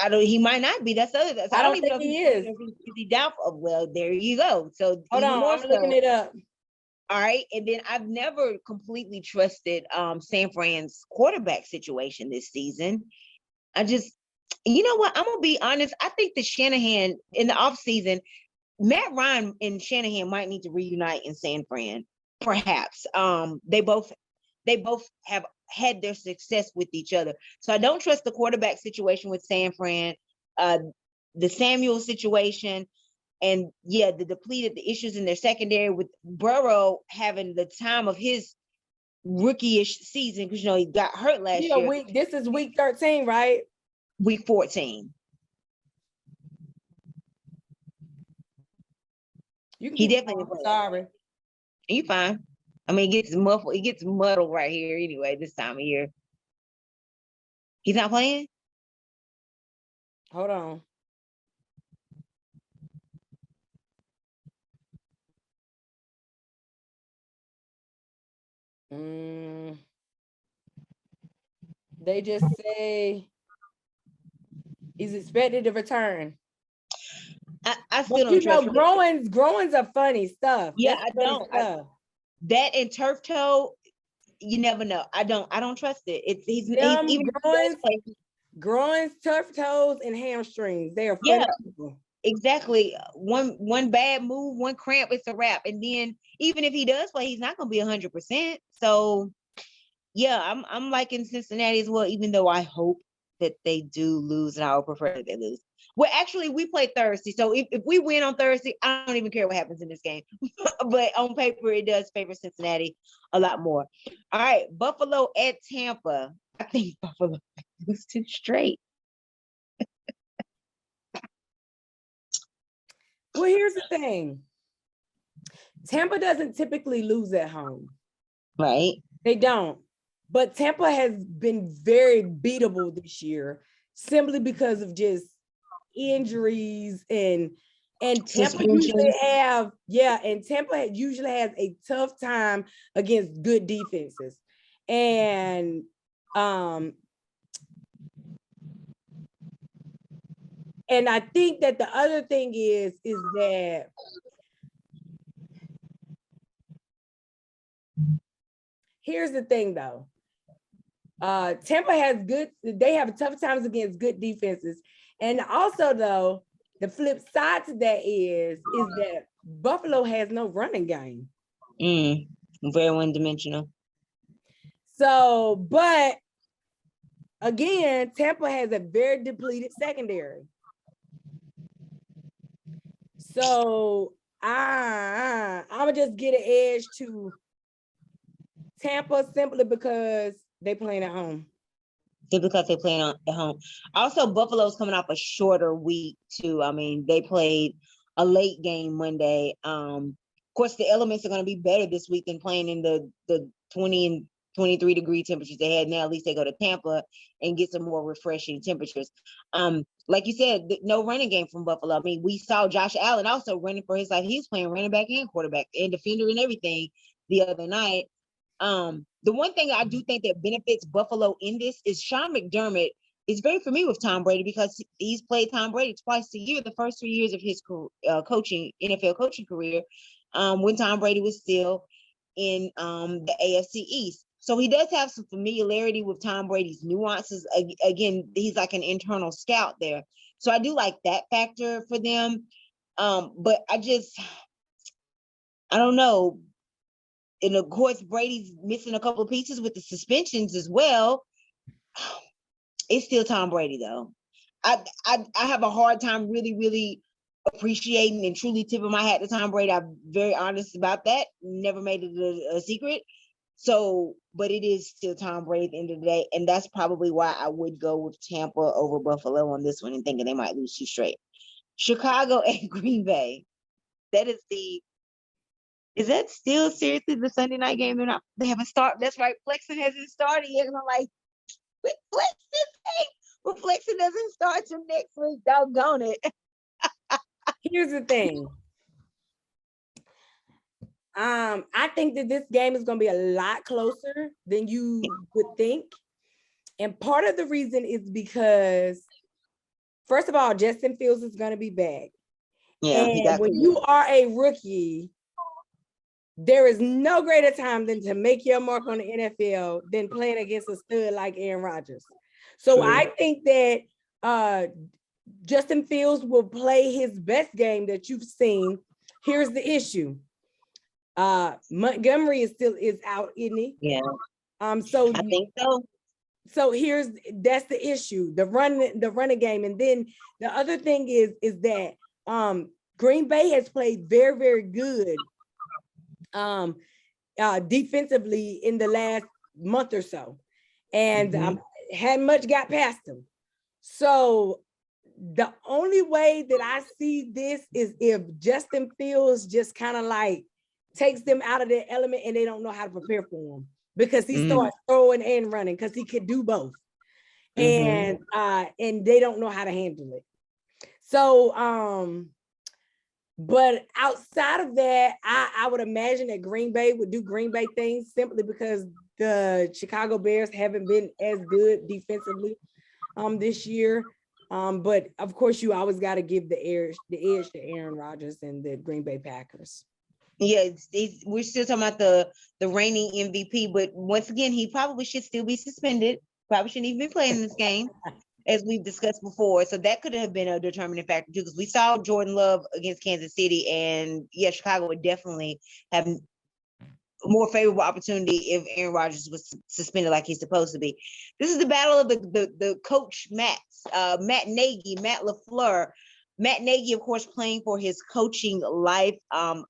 I don't. He might not be. That's other. I don't even know if he is. Is he doubtful? Well, there you go. So hold on, I'm looking it up. All right, and then I've never completely trusted San Fran's quarterback situation this season. You know what? I'm gonna be honest. I think that Shanahan in the offseason, Matt Ryan and Shanahan might need to reunite in San Fran. Perhaps. They both have had their success with each other. So I don't trust the quarterback situation with San Fran, the Samuel situation, and the issues in their secondary with Burrow having the time of his rookie-ish season because he got hurt last year. This is week 13, right? Week 14. He definitely. Sorry. You fine. I mean, it gets muffled. It gets muddled right here anyway this time of year. He's not playing? Hold on. They just say he's expected to return. I still don't trust him. Growings are funny stuff. Yeah, I don't. That and turf toe, you never know. I don't trust it. He's groins, turf toes, and hamstrings. They are funny people. Exactly. One bad move, one cramp, it's a wrap. And then even if he does play, he's not gonna be 100%. So yeah, I'm liking Cincinnati as well, even though I hope that they do lose, and I would prefer that they lose. Well, actually, we play Thursday. So if we win on Thursday, I don't even care what happens in this game. But on paper, it does favor Cincinnati a lot more. All right, Buffalo at Tampa. I think Buffalo. lose two straight. Well, here's the thing. Tampa doesn't typically lose at home. Right. They don't. But Tampa has been very beatable this year simply because of just injuries and Tampa usually Tampa usually has a tough time against good defenses. And I think that the other thing is that here's the thing though. Tampa they have tough times against good defenses. And also though, the flip side to that is that Buffalo has no running game. Very one-dimensional. So, but again, Tampa has a very depleted secondary. So I'm gonna just get an edge to Tampa simply because they playing at home. Because they're playing at home. Also, Buffalo's coming off a shorter week too. I mean, they played a late game Monday. Of course, the elements are going to be better this week than playing in the 20 and 23 degree temperatures they had. Now, at least they go to Tampa and get some more refreshing temperatures. Like you said, no running game from Buffalo. I mean, we saw Josh Allen also running for his life. He was playing running back and quarterback and defender and everything the other night. The one thing I do think that benefits Buffalo in this is Sean McDermott is very familiar with Tom Brady because he's played Tom Brady twice a year, the first 3 years of his NFL coaching career, when Tom Brady was still in the AFC East. So he does have some familiarity with Tom Brady's nuances. Again, he's like an internal scout there. So I do like that factor for them. But I don't know. And of course, Brady's missing a couple of pieces with the suspensions as well. It's still Tom Brady, though. I have a hard time really, really appreciating and truly tipping my hat to Tom Brady. I'm very honest about that. Never made it a secret. So, but it is still Tom Brady at the end of the day. And that's probably why I would go with Tampa over Buffalo on this one and thinking they might lose two straight. Chicago and Green Bay. Is that still seriously the Sunday night game? They haven't started. That's right. Flexing hasn't started yet. And I'm like, flex this game. Well, flexing doesn't start till next week. Doggone it. Here's the thing. I think that this game is going to be a lot closer than you would think. And part of the reason is because, first of all, Justin Fields is going to be back. Yeah. And when you are a rookie, there is no greater time than to make your mark on the NFL than playing against a stud like Aaron Rodgers. So true. I think that Justin Fields will play his best game that you've seen. Here's the issue. Montgomery is out, isn't he? Yeah. So I think so. So that's the issue, the running game. And then the other thing is that Green Bay has played very, very good defensively in the last month or so, and hadn't much got past them. So the only way that I see this is if Justin Fields just kind of like takes them out of their element and they don't know how to prepare for him, because he starts throwing and running because he could do both. And they don't know how to handle it. So but outside of that, I would imagine that Green Bay would do Green Bay things simply because the Chicago Bears haven't been as good defensively this year. But of course, you always got to give the edge to Aaron Rodgers and the Green Bay Packers. Yeah, we're still talking about the reigning MVP, but once again, he probably should still be suspended. Probably shouldn't even be playing this game, as we've discussed before. So that could have been a determining factor too, because we saw Jordan Love against Kansas City, and yeah, Chicago would definitely have a more favorable opportunity if Aaron Rodgers was suspended like he's supposed to be. This is the battle of the coach Matt Nagy, Matt LaFleur. Matt Nagy, of course, playing for his coaching life. I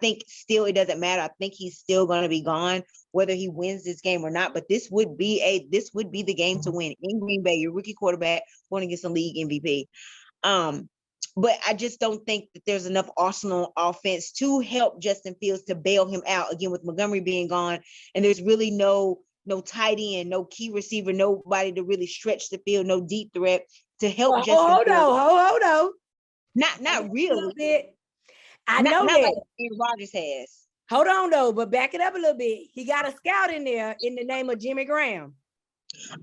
think still it doesn't matter. I think he's still going to be gone, whether he wins this game or not. But this would be the game to win in Green Bay. Your rookie quarterback going to get some league MVP. But I just don't think that there's enough arsenal offense to help Justin Fields to bail him out again with Montgomery being gone, and there's really no tight end, no key receiver, nobody to really stretch the field, no deep threat to help Justin Fields. Hold on. Not really. Bit. I not, know not that. like Aaron Rodgers has. Hold on though, but back it up a little bit. He got a scout in there in the name of Jimmy Graham.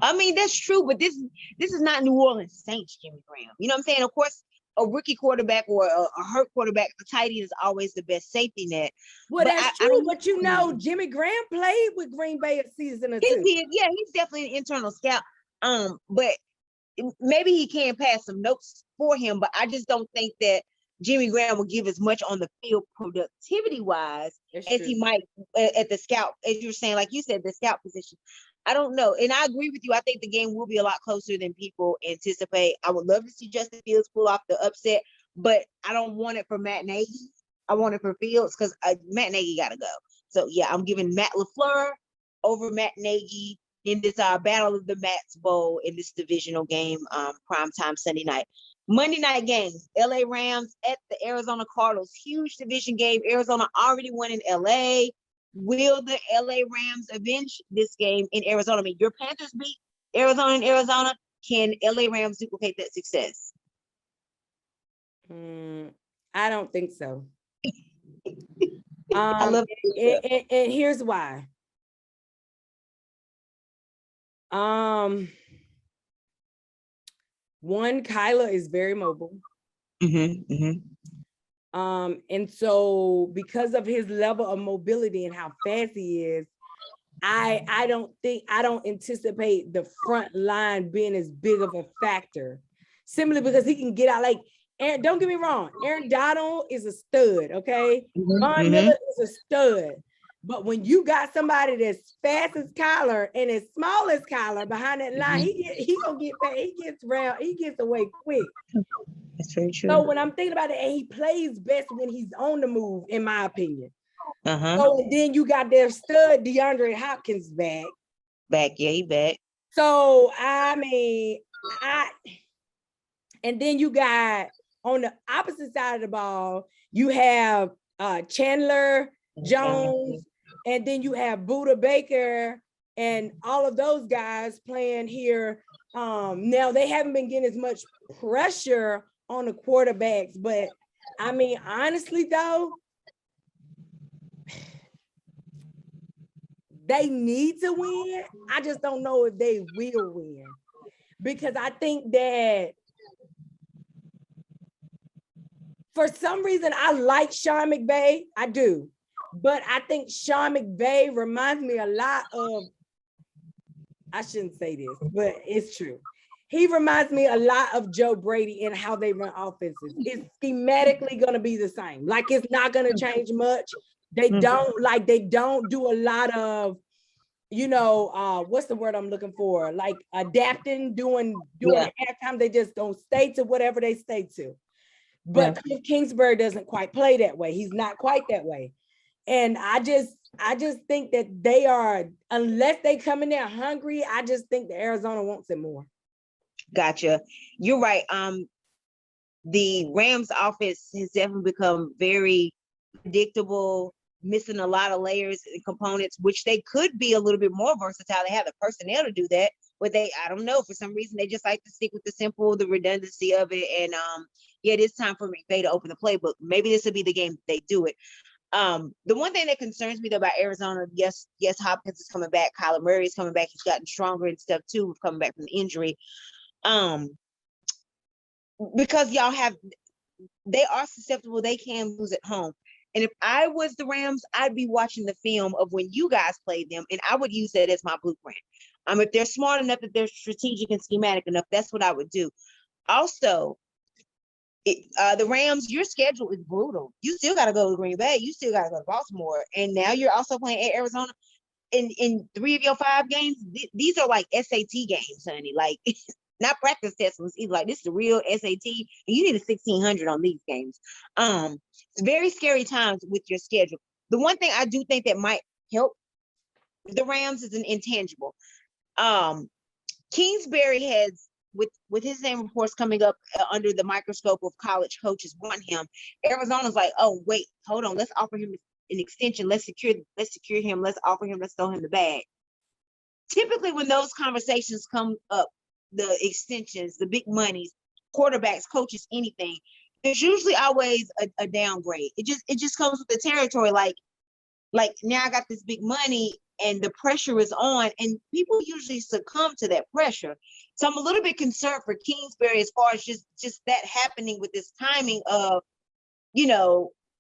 I mean, that's true, but this is not New Orleans Saints Jimmy Graham. You know what I'm saying? Of course, a rookie quarterback or a hurt quarterback, the tight end is always the best safety net. Well, that's true, but you know, Jimmy Graham played with Green Bay a season or two. He did, yeah, he's definitely an internal scout. But maybe he can pass some notes for him, but I just don't think that Jimmy Graham will give as much on the field productivity wise as he might at the scout, as you're saying, like you said, the scout position. I don't know. And I agree with you. I think the game will be a lot closer than people anticipate. I would love to see Justin Fields pull off the upset, but I don't want it for Matt Nagy. I want it for Fields because Matt Nagy got to go. So, yeah, I'm giving Matt LaFleur over Matt Nagy in this Battle of the Mats Bowl in this divisional game, primetime Sunday night. Monday night games, LA Rams at the Arizona Cardinals. Huge division game. Arizona already won in LA. Will the LA Rams avenge this game in Arizona? I mean, your Panthers beat Arizona in Arizona. Can LA Rams duplicate that success? I don't think so. I love it. And here's why. One, Kyler is very mobile. And so because of his level of mobility and how fast he is, I don't anticipate the front line being as big of a factor, simply because he can get out. Like, don't get me wrong, Aaron Donald is a stud, okay? Von Miller is a stud. But when you got somebody that's fast as Kyler and as small as Kyler behind that line, he gonna get back, he gets away quick. That's very true. So when I'm thinking about it, and he plays best when he's on the move, in my opinion. So and then you got their stud DeAndre Hopkins back. Yeah, he back. So I mean, and then you got on the opposite side of the ball, you have Chandler Jones, and then you have Buda Baker and all of those guys playing here. Now they haven't been getting as much pressure on the quarterbacks, but I mean, honestly though, they need to win. I just don't know if they will win, because I think that for some reason I like Sean McVay, I do, but I think Sean McVay reminds me a lot of, I shouldn't say this, but it's true. He reminds me a lot of Joe Brady in how they run offenses. It's schematically going to be the same. Like, it's not going to change much. They don't do a lot of, what's the word I'm looking for? Like adapting, doing halftime. They just don't stay to whatever they stay to. But Cliff Kingsbury doesn't quite play that way. He's not quite that way. And I just think that they are, unless they come in there hungry, I just think the Arizona wants it more. Gotcha. You're right. The Rams offense has definitely become very predictable, missing a lot of layers and components, which they could be a little bit more versatile. They have the personnel to do that, but I don't know, for some reason they just like to stick with the simple, the redundancy of it. And it is time for McVay to open the playbook. Maybe this will be the game they do it. The one thing that concerns me though about Arizona, yes, Hopkins is coming back, Kyler Murray is coming back, he's gotten stronger and stuff too, with coming back from the injury. Because they are susceptible, they can lose at home. And if I was the Rams, I'd be watching the film of when you guys played them, and I would use that as my blueprint. If they're smart enough, if they're strategic and schematic enough, that's what I would do. Also, the Rams, your schedule is brutal. You still got to go to Green Bay. You still got to go to Baltimore. And now you're also playing at Arizona. In 3 of your 5 games, these are like SAT games, honey. Like, not practice test ones either. Like, this is the real SAT, and you need a 1600 on these games. It's very scary times with your schedule. The one thing I do think that might help the Rams is an intangible. Kingsbury has, with his name reports coming up under the microscope of college coaches want him, Arizona's like, oh wait, hold on, let's offer him an extension, let's secure him, let's offer him, let's throw him the bag. Typically, when those conversations come up, the extensions, the big monies, quarterbacks, coaches, anything, there's usually always a downgrade. It just comes with the territory. Like now I got this big money and the pressure is on, and people usually succumb to that pressure. So I'm a little bit concerned for Kingsbury as far as just that happening with this timing of,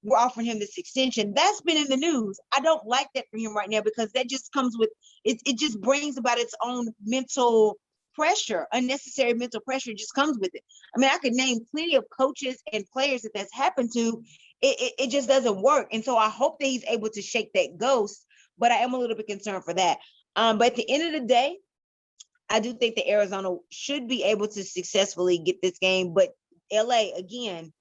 we're offering him this extension. That's been in the news. I don't like that for him right now, because that just comes with it just brings about its own mental pressure, unnecessary mental pressure just comes with it. I mean, I could name plenty of coaches and players that's happened to. It just doesn't work. And so I hope that he's able to shake that ghost, but I am a little bit concerned for that. But at the end of the day, I do think that Arizona should be able to successfully get this game. But LA, again,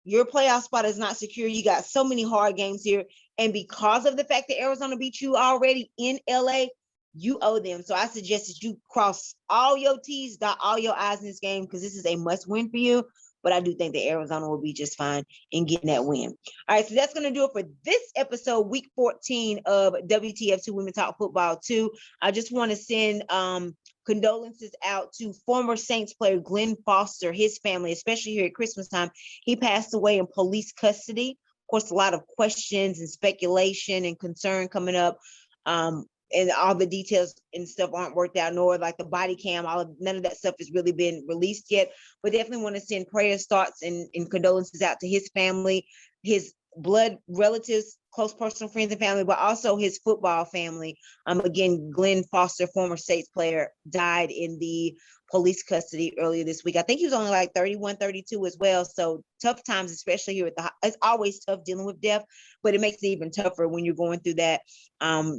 your playoff spot is not secure. You got so many hard games here. And because of the fact that Arizona beat you already in LA, you owe them. So I suggest that you cross all your T's, dot all your I's in this game, because this is a must win for you. But I do think that Arizona will be just fine in getting that win. All right, so that's going to do it for this episode, week 14 of WTF Too Women Talk Football 2. I just want to send condolences out to former Saints player Glenn Foster, his family, especially here at Christmas time. He passed away in police custody. Of course, a lot of questions and speculation and concern coming up. And all the details and stuff aren't worked out, nor like the body cam, none of that stuff has really been released yet. But definitely want to send prayers, thoughts, and condolences out to his family, his blood relatives, close personal friends and family, but also his football family. Again, Glenn Foster, former Saints player, died in the police custody earlier this week. I think he was only like 31, 32 as well. So tough times, especially here it's always tough dealing with death, but it makes it even tougher when you're going through that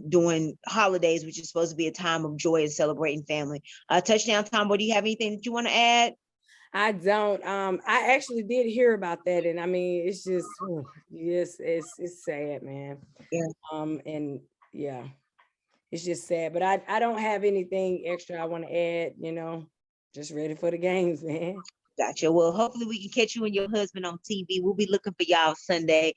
during holidays, which is supposed to be a time of joy and celebrating family. Touchdown Tomboy, do you have anything that you want to add? I don't. I actually did hear about that, and I mean, it's just, it's sad, man. Yeah. And yeah, it's just sad. But I don't have anything extra I want to add. Just ready for the games, man. Gotcha. Well, hopefully we can catch you and your husband on TV. We'll be looking for y'all Sunday.